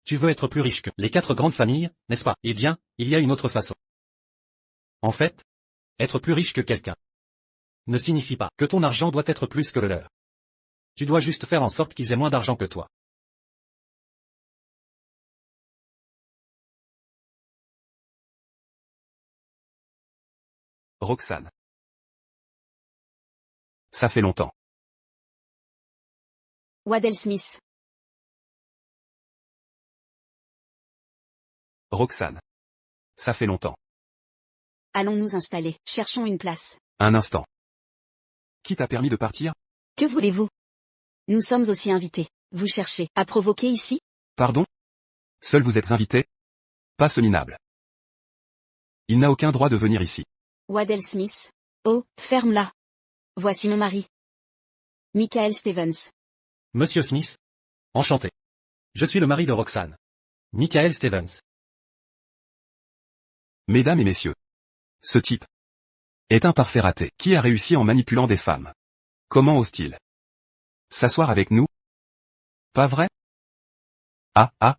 Tu veux être plus riche que les 4 grandes familles, n'est-ce pas? Eh bien, il y a une autre façon. En fait, être plus riche que quelqu'un ne signifie pas que ton argent doit être plus que le leur. Tu dois juste faire en sorte qu'ils aient moins d'argent que toi. Roxane. Ça fait longtemps. Waddell Smith. Roxane. Ça fait longtemps. Allons nous installer. Cherchons une place. Un instant. Qui t'a permis de partir? Que voulez-vous? Nous sommes aussi invités. Vous cherchez à provoquer ici? Pardon? Seul vous êtes invité? Pas ce minable. Il n'a aucun droit de venir ici. Waddell Smith. Oh, ferme-la. Voici mon mari. Michael Stevens. Monsieur Smith. Enchanté. Je suis le mari de Roxane. Michael Stevens. Mesdames et messieurs. Ce type est un parfait raté qui a réussi en manipulant des femmes. Comment ose-t-il s'asseoir avec nous? Pas vrai? Ah.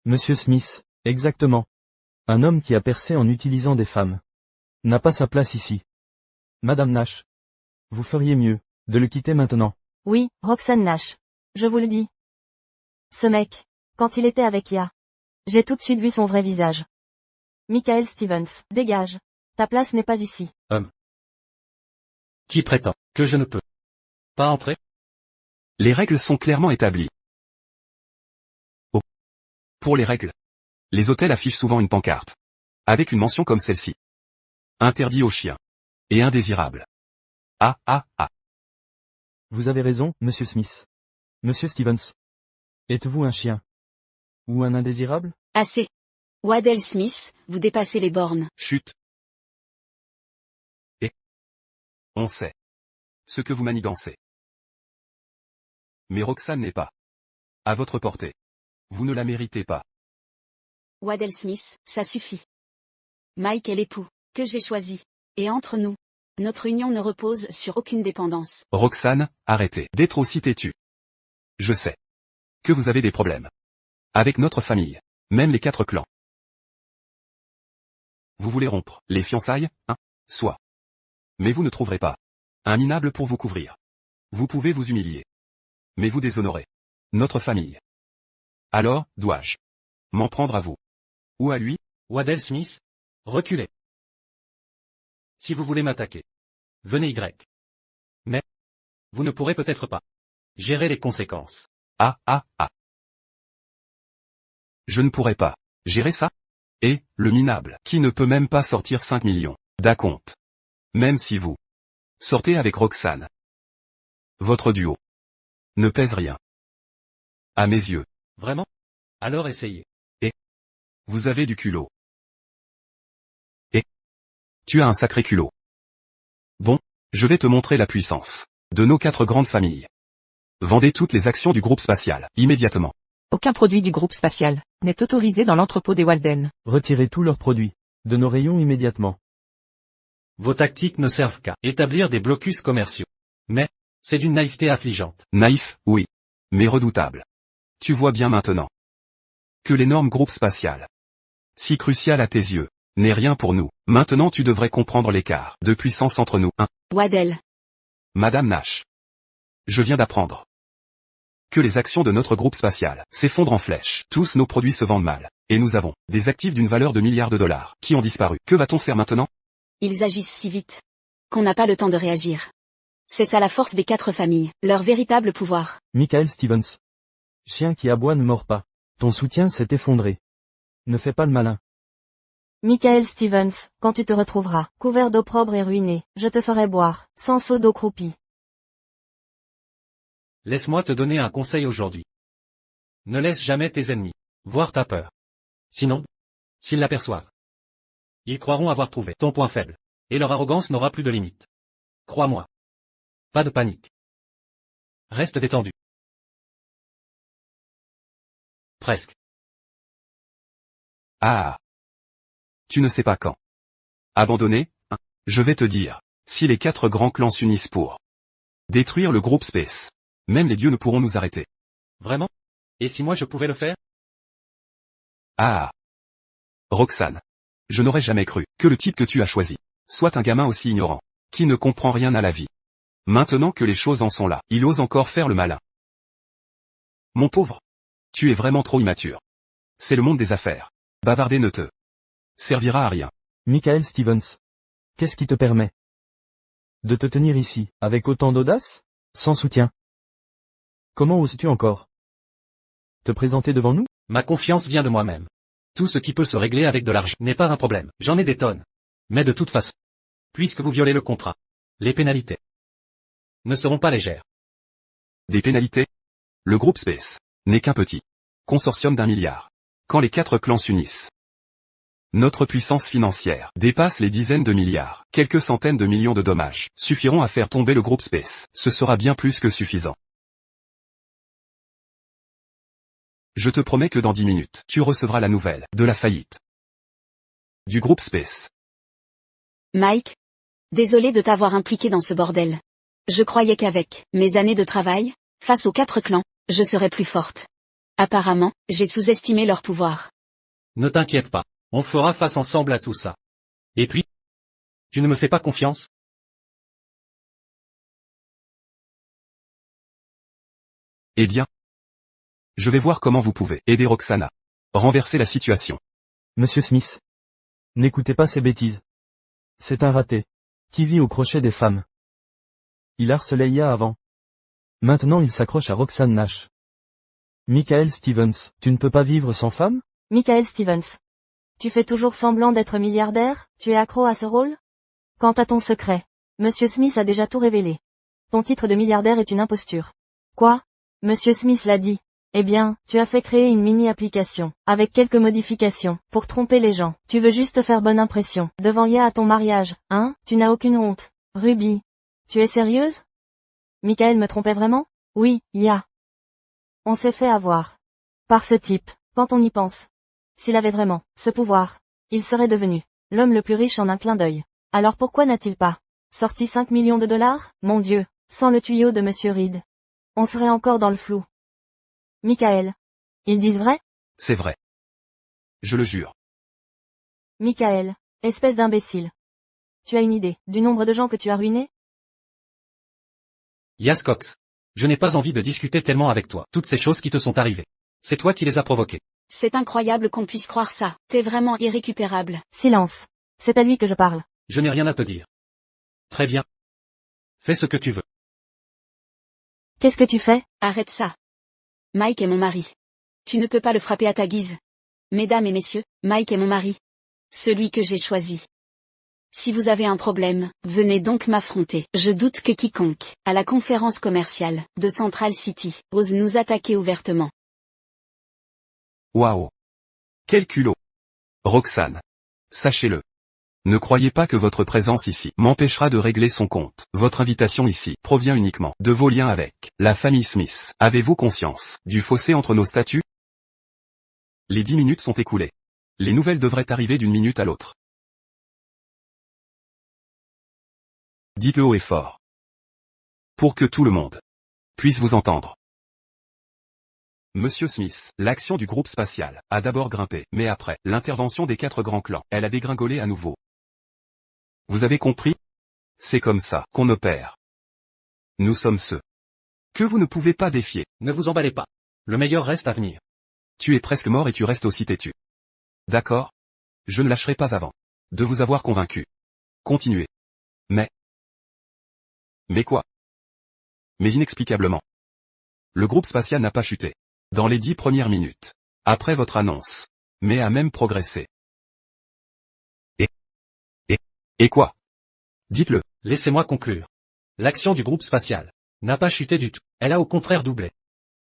Monsieur Smith, exactement. Un homme qui a percé en utilisant des femmes. N'a pas sa place ici. Madame Nash. Vous feriez mieux de le quitter maintenant. Oui, Roxane Nash. Je vous le dis. Ce mec, quand il était avec Ya, j'ai tout de suite vu son vrai visage. Michael Stevens, dégage. Ta place n'est pas ici. Qui prétend que je ne peux pas entrer? Les règles sont clairement établies. Oh. Pour les règles. Les hôtels affichent souvent une pancarte. Avec une mention comme celle-ci. Interdit aux chiens. Et indésirable. Ah. Vous avez raison, Monsieur Smith. Monsieur Stevens. Êtes-vous un chien? Ou un indésirable? Assez. Waddell Smith, vous dépassez les bornes. Chut. Et on sait ce que vous manigancez. Mais Roxane n'est pas à votre portée. Vous ne la méritez pas. Waddell Smith, ça suffit. Mike est l'époux que j'ai choisi. Et entre nous, notre union ne repose sur aucune dépendance. Roxane, arrêtez d'être aussi têtue. Je sais que vous avez des problèmes avec notre famille, même les 4 clans. Vous voulez rompre les fiançailles, hein? Soit. Mais vous ne trouverez pas un minable pour vous couvrir. Vous pouvez vous humilier. Mais vous déshonorez notre famille. Alors, dois-je m'en prendre à vous? Ou à lui? Waddell Smith, reculez. Si vous voulez m'attaquer, venez Y. Mais, vous ne pourrez peut-être pas gérer les conséquences. Ah. Je ne pourrais pas gérer ça? Et, le minable, qui ne peut même pas sortir 5 millions d'acompte. Même si vous sortez avec Roxane. Votre duo ne pèse rien. À mes yeux. Vraiment? Alors essayez. Vous avez du culot. Et tu as un sacré culot. Bon, je vais te montrer la puissance de nos 4 grandes familles. Vendez toutes les actions du groupe spatial, immédiatement. Aucun produit du groupe spatial n'est autorisé dans l'entrepôt des Walden. Retirez tous leurs produits de nos rayons immédiatement. Vos tactiques ne servent qu'à établir des blocus commerciaux. Mais, c'est d'une naïveté affligeante. Naïf, oui. Mais redoutable. Tu vois bien maintenant que l'énorme groupe spatial, si crucial à tes yeux, n'est rien pour nous. Maintenant tu devrais comprendre l'écart de puissance entre nous. Waddell. Madame Nash. Je viens d'apprendre que les actions de notre groupe spatial s'effondrent en flèche. Tous nos produits se vendent mal. Et nous avons des actifs d'une valeur de milliards de dollars qui ont disparu. Que va-t-on faire maintenant? Ils agissent si vite qu'on n'a pas le temps de réagir. C'est ça la force des 4 familles, leur véritable pouvoir. Michael Stevens. Chien qui aboie ne mord pas. Ton soutien s'est effondré. Ne fais pas le malin. Michael Stevens, quand tu te retrouveras, couvert d'opprobre et ruiné, je te ferai boire, sans seau d'eau croupie. Laisse-moi te donner un conseil aujourd'hui. Ne laisse jamais tes ennemis voir ta peur. Sinon, s'ils l'aperçoivent, ils croiront avoir trouvé ton point faible. Et leur arrogance n'aura plus de limite. Crois-moi. Pas de panique. Reste détendu. Presque. Ah. Tu ne sais pas quand abandonner, hein? Je vais te dire, si les 4 grands clans s'unissent pour détruire le groupe Space, même les dieux ne pourront nous arrêter. Vraiment? Et si moi je pouvais le faire? Ah. Roxane. Je n'aurais jamais cru que le type que tu as choisi soit un gamin aussi ignorant, qui ne comprend rien à la vie. Maintenant que les choses en sont là, il ose encore faire le malin. Mon pauvre. Tu es vraiment trop immature. C'est le monde des affaires. Bavarder ne te servira à rien. Michael Stevens. Qu'est-ce qui te permet de te tenir ici, avec autant d'audace? Sans soutien. Comment oses-tu encore te présenter devant nous? Ma confiance vient de moi-même. Tout ce qui peut se régler avec de l'argent n'est pas un problème. J'en ai des tonnes. Mais de toute façon, puisque vous violez le contrat, les pénalités ne seront pas légères. Des pénalités? Le groupe Space n'est qu'un petit consortium d'1 milliard. Quand les 4 clans s'unissent, notre puissance financière dépasse les dizaines de milliards. Quelques centaines de millions de dommages suffiront à faire tomber le groupe Space. Ce sera bien plus que suffisant. Je te promets que dans 10 minutes, tu recevras la nouvelle de la faillite du groupe Space. Mike. Désolé de t'avoir impliqué dans ce bordel. Je croyais qu'avec mes années de travail, face aux 4 clans, je serais plus forte. Apparemment, j'ai sous-estimé leur pouvoir. Ne t'inquiète pas, on fera face ensemble à tout ça. Et puis, tu ne me fais pas confiance? Eh bien, je vais voir comment vous pouvez aider Roxana. Renverser la situation. Monsieur Smith. N'écoutez pas ces bêtises. C'est un raté. Qui vit au crochet des femmes. Il harcelait Ia avant. Maintenant il s'accroche à Roxane Nash. Michael Stevens, tu ne peux pas vivre sans femme? Michael Stevens. Tu fais toujours semblant d'être milliardaire, tu es accro à ce rôle? Quant à ton secret, Monsieur Smith a déjà tout révélé. Ton titre de milliardaire est une imposture. Quoi? Monsieur Smith l'a dit. Eh bien, tu as fait créer une mini-application, avec quelques modifications, pour tromper les gens. Tu veux juste faire bonne impression, devant Ia à ton mariage, hein? Tu n'as aucune honte. Ruby. Tu es sérieuse? Michael me trompait vraiment? Oui, Ia. On s'est fait avoir. Par ce type, quand on y pense. S'il avait vraiment ce pouvoir, il serait devenu l'homme le plus riche en un clin d'œil. Alors pourquoi n'a-t-il pas sorti 5 millions de dollars? Mon Dieu, sans le tuyau de Monsieur Reed. On serait encore dans le flou. Michael. Ils disent vrai? C'est vrai. Je le jure. Michael, espèce d'imbécile. Tu as une idée du nombre de gens que tu as ruinés? Yas Cox. Je n'ai pas envie de discuter tellement avec toi. Toutes ces choses qui te sont arrivées. C'est toi qui les as provoquées. C'est incroyable qu'on puisse croire ça. T'es vraiment irrécupérable. Silence. C'est à lui que je parle. Je n'ai rien à te dire. Très bien. Fais ce que tu veux. Qu'est-ce que tu fais? Arrête ça. Mike est mon mari. Tu ne peux pas le frapper à ta guise. Mesdames et messieurs, Mike est mon mari. Celui que j'ai choisi. Si vous avez un problème, venez donc m'affronter. Je doute que quiconque, à la conférence commerciale, de Central City, ose nous attaquer ouvertement. Waouh. Quel culot. Roxane. Sachez-le. Ne croyez pas que votre présence ici m'empêchera de régler son compte. Votre invitation ici provient uniquement de vos liens avec la famille Smith. Avez-vous conscience du fossé entre nos statuts? Les 10 minutes sont écoulées. Les nouvelles devraient arriver d'une minute à l'autre. Dites-le haut et fort. Pour que tout le monde puisse vous entendre. Monsieur Smith, l'action du groupe spatial a d'abord grimpé, mais après l'intervention des 4 grands clans, elle a dégringolé à nouveau. Vous avez compris? C'est comme ça qu'on opère. Nous sommes ceux que vous ne pouvez pas défier. Ne vous emballez pas. Le meilleur reste à venir. Tu es presque mort et tu restes aussi têtu. D'accord? Je ne lâcherai pas avant de vous avoir convaincu. Continuez. Mais quoi? Mais inexplicablement. Le groupe spatial n'a pas chuté. Dans les 10 premières minutes. Après votre annonce. Mais a même progressé. Et quoi? Dites-le. Laissez-moi conclure. L'action du groupe spatial n'a pas chuté du tout. Elle a au contraire doublé.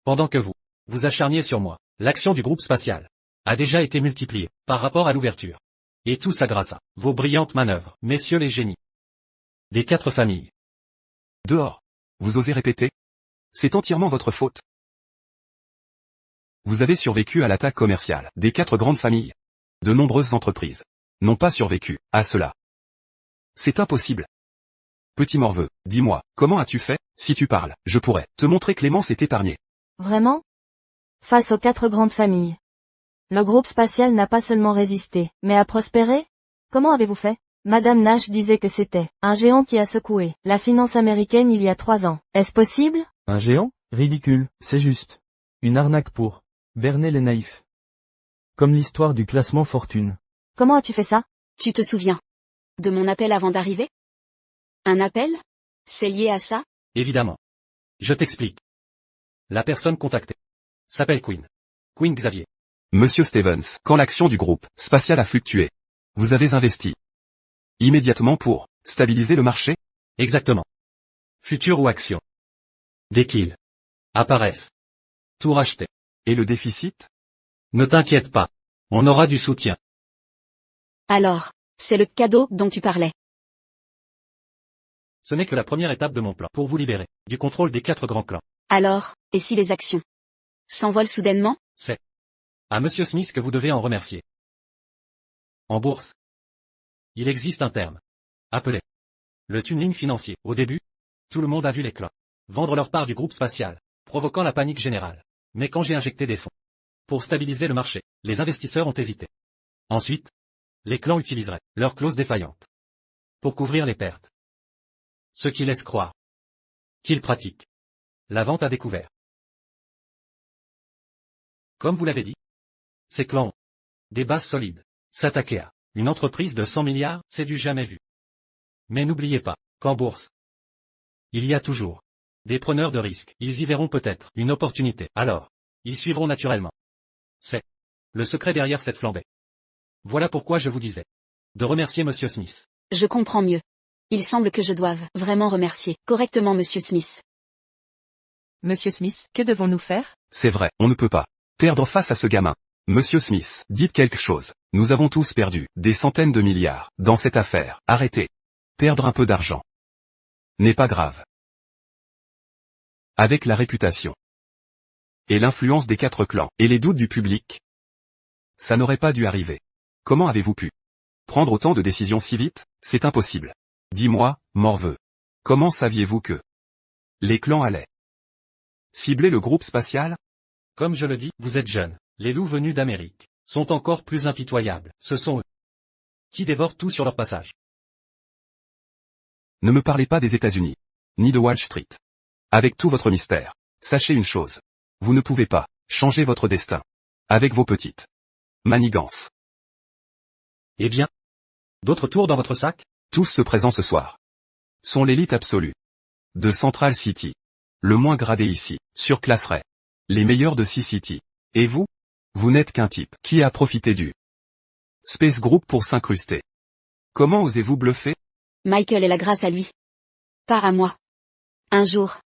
Pendant que vous acharniez sur moi, l'action du groupe spatial a déjà été multipliée par rapport à l'ouverture. Et tout ça grâce à vos brillantes manœuvres, messieurs les génies. Des 4 familles. Dehors. Vous osez répéter? C'est entièrement votre faute. Vous avez survécu à l'attaque commerciale des 4 grandes familles. De nombreuses entreprises n'ont pas survécu à cela. C'est impossible. Petit morveux, dis-moi, comment as-tu fait? Si tu parles, je pourrais te montrer Clémence est épargnée. Vraiment? Face aux 4 grandes familles. Le groupe spatial n'a pas seulement résisté, mais a prospéré? Comment avez-vous fait? Madame Nash disait que c'était un géant qui a secoué la finance américaine il y a 3 ans. Est-ce possible? Un géant? Ridicule, c'est juste. Une arnaque pour berner les naïfs. Comme l'histoire du classement fortune. Comment as-tu fait ça? Tu te souviens de mon appel avant d'arriver? Un appel? C'est lié à ça? Évidemment. Je t'explique. La personne contactée s'appelle Queen. Queen Xavier. Monsieur Stevens, quand l'action du groupe spatial a fluctué, vous avez investi immédiatement pour stabiliser le marché? Exactement. Futur ou action. Dès qu'ils apparaissent. Tout racheter. Et le déficit? Ne t'inquiète pas. On aura du soutien. Alors, c'est le cadeau dont tu parlais. Ce n'est que la première étape de mon plan pour vous libérer du contrôle des 4 grands clans. Alors, et si les actions s'envolent soudainement? C'est à Monsieur Smith que vous devez en remercier. En bourse, il existe un terme appelé le tuning financier. Au début, tout le monde a vu les clans vendre leur part du groupe spatial, provoquant la panique générale. Mais quand j'ai injecté des fonds pour stabiliser le marché, les investisseurs ont hésité. Ensuite, les clans utiliseraient leur clause défaillante pour couvrir les pertes. Ce qui laisse croire qu'ils pratiquent la vente à découvert. Comme vous l'avez dit, ces clans ont des bases solides. S'attaquer à une entreprise de 100 milliards, c'est du jamais vu. Mais n'oubliez pas qu'en bourse, il y a toujours des preneurs de risques. Ils y verront peut-être une opportunité. Alors, ils suivront naturellement. C'est le secret derrière cette flambée. Voilà pourquoi je vous disais de remercier Monsieur Smith. Je comprends mieux. Il semble que je doive vraiment remercier correctement Monsieur Smith. Monsieur Smith, que devons-nous faire? C'est vrai, on ne peut pas perdre face à ce gamin. Monsieur Smith, dites quelque chose. Nous avons tous perdu des centaines de milliards dans cette affaire. Arrêtez. Perdre un peu d'argent n'est pas grave. Avec la réputation et l'influence des 4 clans et les doutes du public, ça n'aurait pas dû arriver. Comment avez-vous pu prendre autant de décisions si vite? C'est impossible. Dis-moi, morveux. Comment saviez-vous que les clans allaient cibler le groupe spatial? Comme je le dis, vous êtes jeunes. Les loups venus d'Amérique sont encore plus impitoyables. Ce sont eux qui dévorent tout sur leur passage. Ne me parlez pas des États-Unis. Ni de Wall Street. Avec tout votre mystère, sachez une chose. Vous ne pouvez pas changer votre destin. Avec vos petites manigances. Eh bien? D'autres tours dans votre sac? Tous ceux présents ce soir sont l'élite absolue de Central City. Le moins gradé ici, surclasserait les meilleurs de C-City. Et vous? Vous n'êtes qu'un type qui a profité du Space Group pour s'incruster. Comment osez-vous bluffer? Michael est la grâce à lui. Pas à moi. Un jour.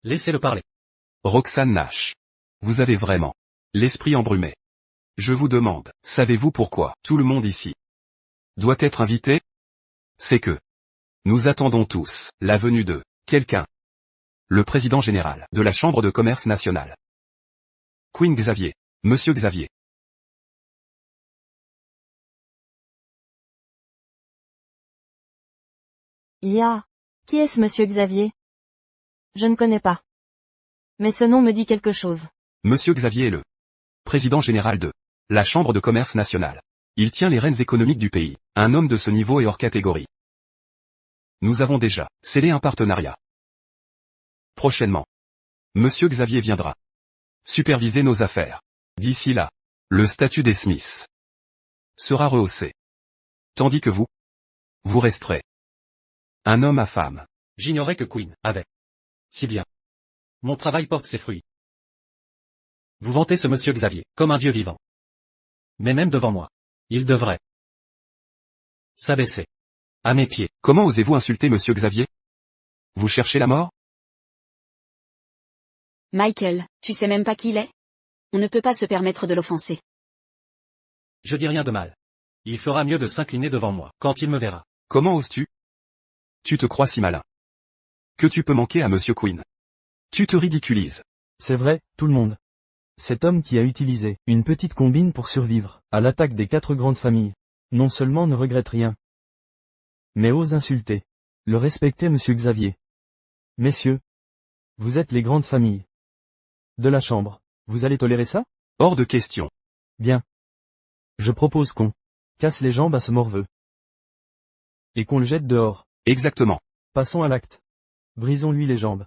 Laissez-le parler. Roxane Nash. Vous avez vraiment l'esprit embrumé. Je vous demande, savez-vous pourquoi tout le monde ici doit être invité? C'est que nous attendons tous la venue de quelqu'un. Le président général de la Chambre de commerce nationale. Queen Xavier. Monsieur Xavier. Qui est-ce monsieur Xavier? Je ne connais pas. Mais ce nom me dit quelque chose. Monsieur Xavier est le président général de la Chambre de commerce nationale. Il tient les rênes économiques du pays. Un homme de ce niveau est hors catégorie. Nous avons déjà scellé un partenariat. Prochainement, Monsieur Xavier viendra superviser nos affaires. D'ici là, le statut des Smiths sera rehaussé. Tandis que vous resterez un homme à femme. J'ignorais que Queen avait. Si bien. Mon travail porte ses fruits. Vous vantez ce monsieur Xavier, comme un dieu vivant. Mais même devant moi, il devrait s'abaisser à mes pieds. Comment osez-vous insulter monsieur Xavier? Vous cherchez la mort? Michael, tu sais même pas qui il est? On ne peut pas se permettre de l'offenser. Je dis rien de mal. Il fera mieux de s'incliner devant moi, quand il me verra. Comment oses-tu? Tu te crois si malin que tu peux manquer à monsieur Queen. Tu te ridiculises. C'est vrai, tout le monde. Cet homme qui a utilisé une petite combine pour survivre à l'attaque des 4 grandes familles, non seulement ne regrette rien, mais ose insulter. Le respecter monsieur Xavier. Messieurs, vous êtes les grandes familles de la Chambre. Vous allez tolérer ça? Hors de question. Bien. Je propose qu'on casse les jambes à ce morveux. Et qu'on le jette dehors. Exactement. Passons à l'acte. Brisons-lui les jambes.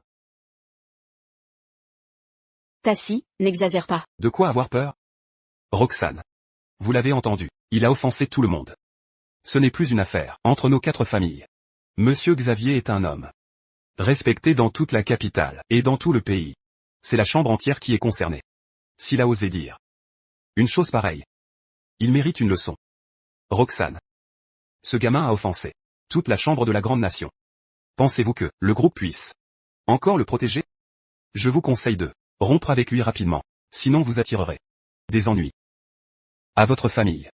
Tassi, n'exagère pas. De quoi avoir peur? Roxane. Vous l'avez entendu. Il a offensé tout le monde. Ce n'est plus une affaire entre nos 4 familles. Monsieur Xavier est un homme respecté dans toute la capitale et dans tout le pays. C'est la chambre entière qui est concernée. S'il a osé dire une chose pareille, il mérite une leçon. Roxane. Ce gamin a offensé toute la chambre de la grande nation. Pensez-vous que le groupe puisse encore le protéger? Je vous conseille de rompre avec lui rapidement, sinon vous attirerez des ennuis à votre famille.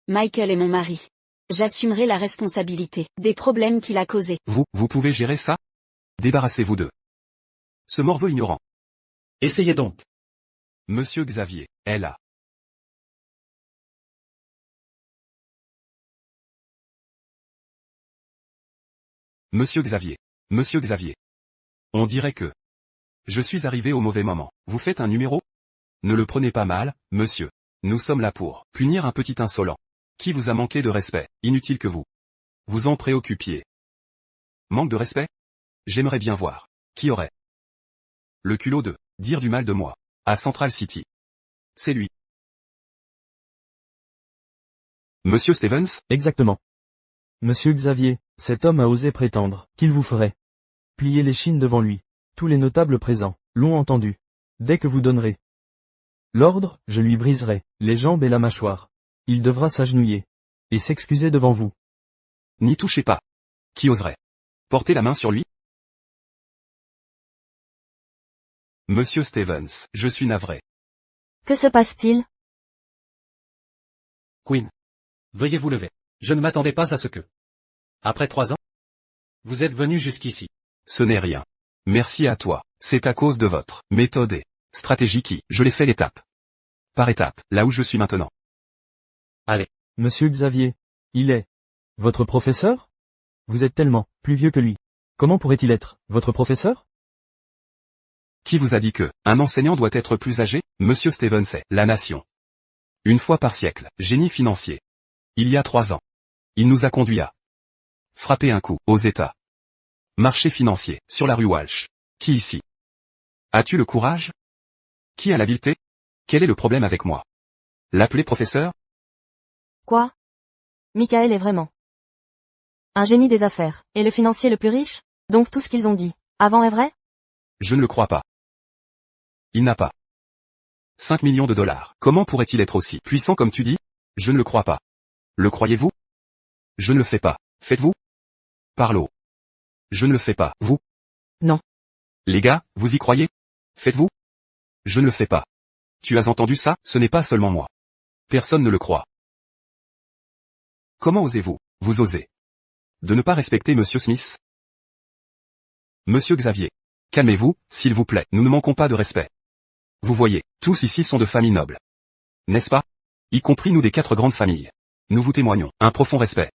Michael est mon mari. J'assumerai la responsabilité des problèmes qu'il a causés. Vous pouvez gérer ça? Débarrassez-vous de ce morveux ignorant. Essayez donc. Monsieur Xavier est là. Monsieur Xavier. Monsieur Xavier. On dirait que je suis arrivé au mauvais moment. Vous faites un numéro? Ne le prenez pas mal, monsieur. Nous sommes là pour punir un petit insolent qui vous a manqué de respect. Inutile que vous vous en préoccupiez. Manque de respect? J'aimerais bien voir qui aurait le culot de dire du mal de moi à Central City. C'est lui. Monsieur Stevens? Exactement. Monsieur Xavier, cet homme a osé prétendre qu'il vous ferait plier les chines devant lui. Tous les notables présents l'ont entendu. Dès que vous donnerez l'ordre, je lui briserai les jambes et la mâchoire. Il devra s'agenouiller et s'excuser devant vous. N'y touchez pas. Qui oserait porter la main sur lui? Monsieur Stevens, je suis navré. Que se passe-t-il? Queen. Veuillez vous lever. Je ne m'attendais pas à ce que. Après 3 ans, vous êtes venu jusqu'ici. Ce n'est rien. Merci à toi. C'est à cause de votre méthode et stratégie qui, je l'ai fait étape par étape, là où je suis maintenant. Allez. Monsieur Xavier, il est votre professeur? Vous êtes tellement plus vieux que lui. Comment pourrait-il être votre professeur? Qui vous a dit que un enseignant doit être plus âgé? Monsieur Stevens est la nation. Une fois par siècle, génie financier. Il y a 3 ans. Il nous a conduits à Frapper un coup, aux États. Marché financier, sur la rue Walsh. Qui ici? As-tu le courage? Qui a l'habileté? Quel est le problème avec moi? L'appeler professeur? Quoi? Michael est vraiment un génie des affaires, et le financier le plus riche? Donc tout ce qu'ils ont dit avant est vrai? Je ne le crois pas. Il n'a pas 5 millions de dollars. Comment pourrait-il être aussi puissant comme tu dis? Je ne le crois pas. Le croyez-vous? Je ne le fais pas. Faites-vous? Parlons. Je ne le fais pas. Vous? Non. Les gars, vous y croyez? Faites-vous? Je ne le fais pas. Tu as entendu ça? Ce n'est pas seulement moi. Personne ne le croit. Comment osez-vous? Vous osez. De ne pas respecter Monsieur Smith? Monsieur Xavier. Calmez-vous, s'il vous plaît, nous ne manquons pas de respect. Vous voyez, tous ici sont de familles nobles. N'est-ce pas? Y compris nous des 4 grandes familles. Nous vous témoignons un profond respect.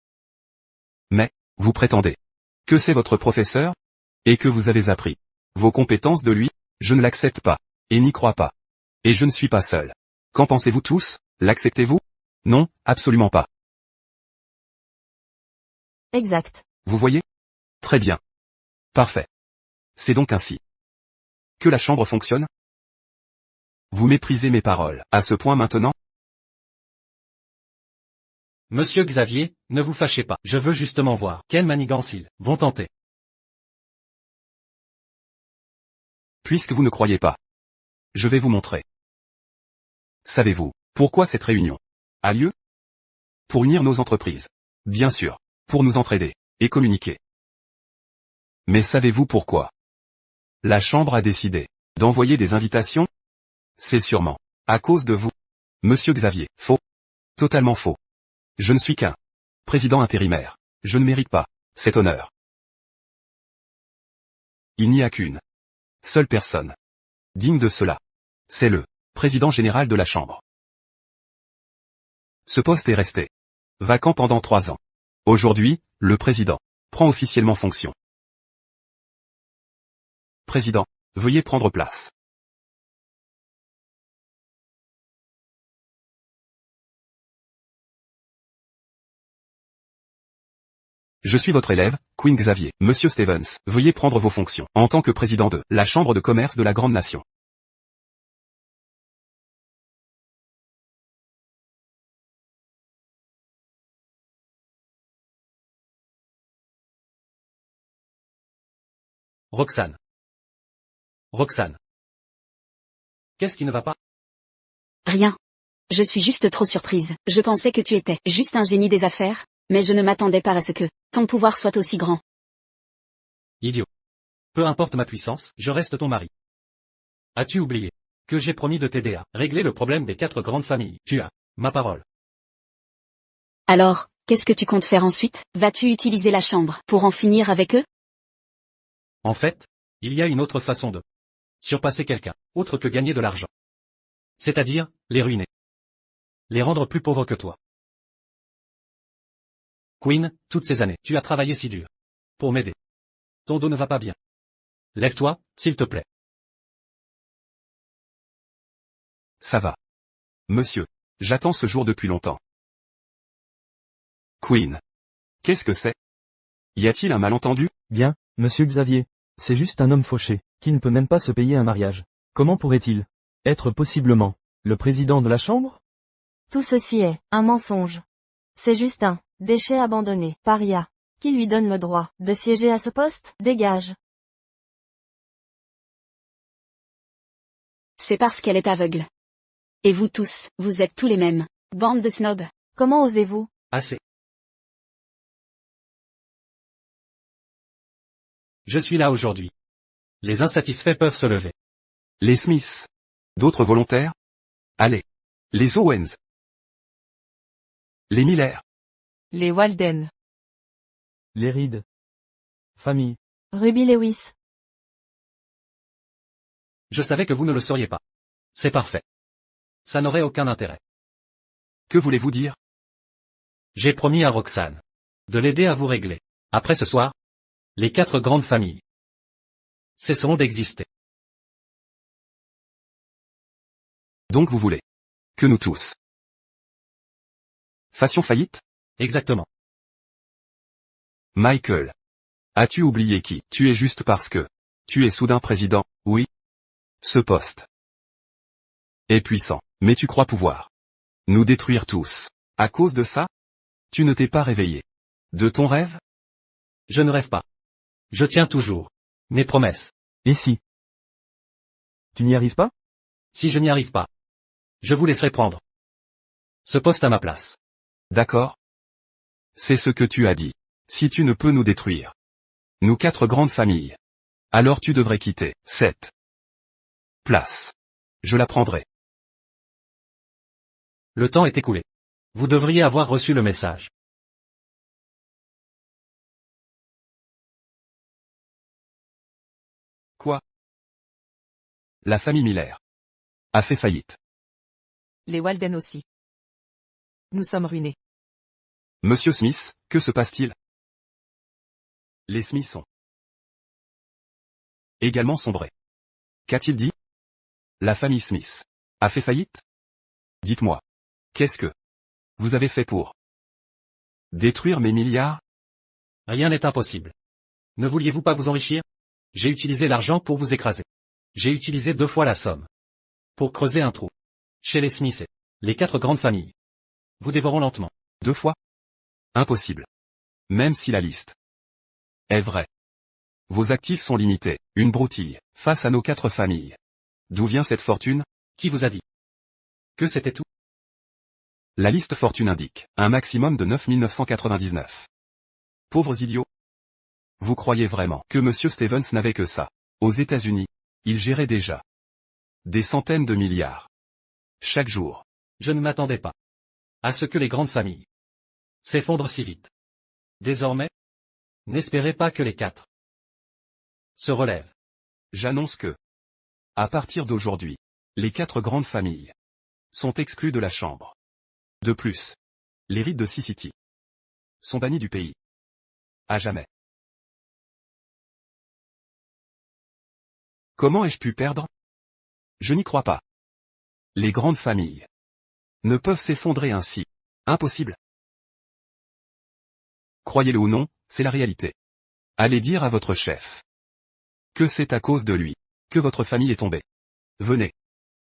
Mais, vous prétendez que c'est votre professeur? Et que vous avez appris vos compétences de lui? Je ne l'accepte pas. Et n'y crois pas. Et je ne suis pas seul. Qu'en pensez-vous tous? L'acceptez-vous? Non, absolument pas. Exact. Vous voyez? Très bien. Parfait. C'est donc ainsi que la chambre fonctionne? Vous méprisez mes paroles, à ce point maintenant? Monsieur Xavier, ne vous fâchez pas. Je veux justement voir quelle manigance ils vont tenter. Puisque vous ne croyez pas, je vais vous montrer. Savez-vous pourquoi cette réunion a lieu? Pour unir nos entreprises. Bien sûr. Pour nous entraider et communiquer. Mais savez-vous pourquoi la Chambre a décidé d'envoyer des invitations? C'est sûrement à cause de vous. Monsieur Xavier, faux. Totalement faux. Je ne suis qu'un président intérimaire. Je ne mérite pas cet honneur. Il n'y a qu'une seule personne digne de cela. C'est le président général de la Chambre. Ce poste est resté vacant pendant 3 ans. Aujourd'hui, le président prend officiellement fonction. Président, veuillez prendre place. Je suis votre élève, Queen Xavier. Monsieur Stevens, veuillez prendre vos fonctions en tant que président de la Chambre de commerce de la Grande Nation. Roxane. Roxane. Qu'est-ce qui ne va pas? Rien. Je suis juste trop surprise. Je pensais que tu étais juste un génie des affaires, mais je ne m'attendais pas à ce que ton pouvoir soit aussi grand. Idiot. Peu importe ma puissance, je reste ton mari. As-tu oublié que j'ai promis de t'aider à régler le problème des 4 grandes familles? Tu as ma parole. Alors, qu'est-ce que tu comptes faire ensuite? Vas-tu utiliser la chambre pour en finir avec eux? En fait, il y a une autre façon de surpasser quelqu'un, autre que gagner de l'argent. C'est-à-dire, les ruiner. Les rendre plus pauvres que toi. Queen, toutes ces années, tu as travaillé si dur pour m'aider. Ton dos ne va pas bien. Lève-toi, s'il te plaît. Ça va. Monsieur, j'attends ce jour depuis longtemps. Queen. Qu'est-ce que c'est? Y a-t-il un malentendu? Bien, monsieur Xavier. C'est juste un homme fauché, qui ne peut même pas se payer un mariage. Comment pourrait-il être possiblement le président de la Chambre? Tout ceci est un mensonge. C'est juste un déchet abandonné, paria. Qui lui donne le droit de siéger à ce poste? Dégage. C'est parce qu'elle est aveugle. Et vous tous, vous êtes tous les mêmes. Bande de snobs. Comment osez-vous? Assez. Je suis là aujourd'hui. Les insatisfaits peuvent se lever. Les Smiths. D'autres volontaires? Allez. Les Owens. Les Miller. Les Walden. Les Reed. Famille. Ruby Lewis. Je savais que vous ne le sauriez pas. C'est parfait. Ça n'aurait aucun intérêt. Que voulez-vous dire? J'ai promis à Roxane de l'aider à vous régler. Après ce soir, les 4 grandes familles cesseront d'exister. Donc vous voulez que nous tous fassions faillite? Exactement. Michael. As-tu oublié qui tu es juste parce que tu es soudain président, oui? Ce poste est puissant, mais tu crois pouvoir nous détruire tous. À cause de ça? Tu ne t'es pas réveillé de ton rêve? Je ne rêve pas. Je tiens toujours mes promesses. Et si tu n'y arrives pas? Si je n'y arrive pas, je vous laisserai prendre ce poste à ma place. D'accord? C'est ce que tu as dit. Si tu ne peux nous détruire, nous 4 grandes familles, alors tu devrais quitter cette place. Je la prendrai. Le temps est écoulé. Vous devriez avoir reçu le message. Quoi? La famille Miller a fait faillite. Les Walden aussi. Nous sommes ruinés. Monsieur Smith, que se passe-t-il? Les Smiths ont également sombré. Qu'a-t-il dit? La famille Smith a fait faillite? Dites-moi. Qu'est-ce que vous avez fait pour détruire mes milliards? Rien n'est impossible. Ne vouliez-vous pas vous enrichir? J'ai utilisé l'argent pour vous écraser. J'ai utilisé 2 fois la somme pour creuser un trou. Chez les Smiths et les 4 grandes familles. Vous dévorons lentement. 2 fois? Impossible. Même si la liste est vraie. Vos actifs sont limités, une broutille, face à nos 4 familles. D'où vient cette fortune? Qui vous a dit que c'était tout? La liste fortune indique un maximum de 9 999. Pauvres idiots. Vous croyez vraiment que Monsieur Stevens n'avait que ça? Aux États-Unis, il gérait déjà des centaines de milliards chaque jour. Je ne m'attendais pas à ce que les grandes familles s'effondrent si vite. Désormais, n'espérez pas que les 4 se relèvent. J'annonce que, à partir d'aujourd'hui, les 4 grandes familles sont exclues de la Chambre. De plus, les Reed de Sea City sont bannis du pays. À jamais. Comment ai-je pu perdre? Je n'y crois pas. Les grandes familles ne peuvent s'effondrer ainsi. Impossible. Croyez-le ou non, c'est la réalité. Allez dire à votre chef que c'est à cause de lui que votre famille est tombée. Venez.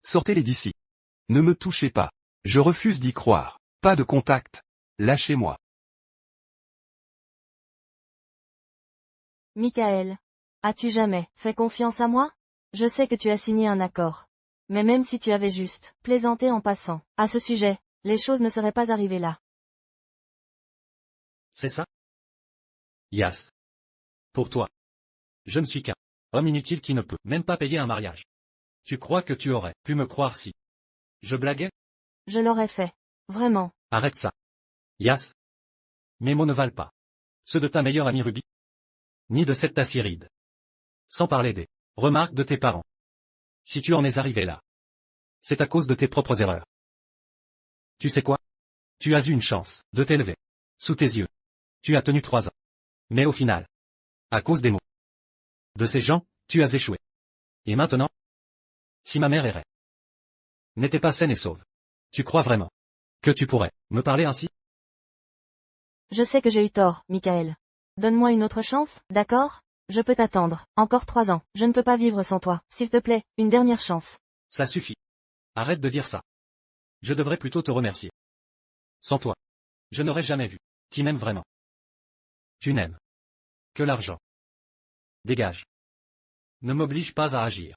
Sortez-les d'ici. Ne me touchez pas. Je refuse d'y croire. Pas de contact. Lâchez-moi. Michael. As-tu jamais fait confiance à moi? Je sais que tu as signé un accord. Mais même si tu avais juste plaisanté en passant à ce sujet, les choses ne seraient pas arrivées là. C'est ça? Yas. Pour toi. Je ne suis qu'un homme inutile qui ne peut même pas payer un mariage. Tu crois que tu aurais pu me croire si je blaguais? Je l'aurais fait. Vraiment. Arrête ça. Yas. Mes mots ne valent pas ceux de ta meilleure amie Ruby. Ni de cette Tassiride. Sans parler des remarques de tes parents. Si tu en es arrivé là, c'est à cause de tes propres erreurs. Tu sais quoi? Tu as eu une chance de t'élever sous tes yeux. Tu as tenu 3 ans. Mais au final, à cause des mots de ces gens, tu as échoué. Et maintenant, si ma mère errait, n'était pas saine et sauve, tu crois vraiment que tu pourrais me parler ainsi? Je sais que j'ai eu tort, Michael. Donne-moi une autre chance, d'accord? Je peux t'attendre. Encore 3 ans. Je ne peux pas vivre sans toi. S'il te plaît, une dernière chance. Ça suffit. Arrête de dire ça. Je devrais plutôt te remercier. Sans toi, je n'aurais jamais vu qui m'aime vraiment. Tu n'aimes que l'argent. Dégage. Ne m'oblige pas à agir.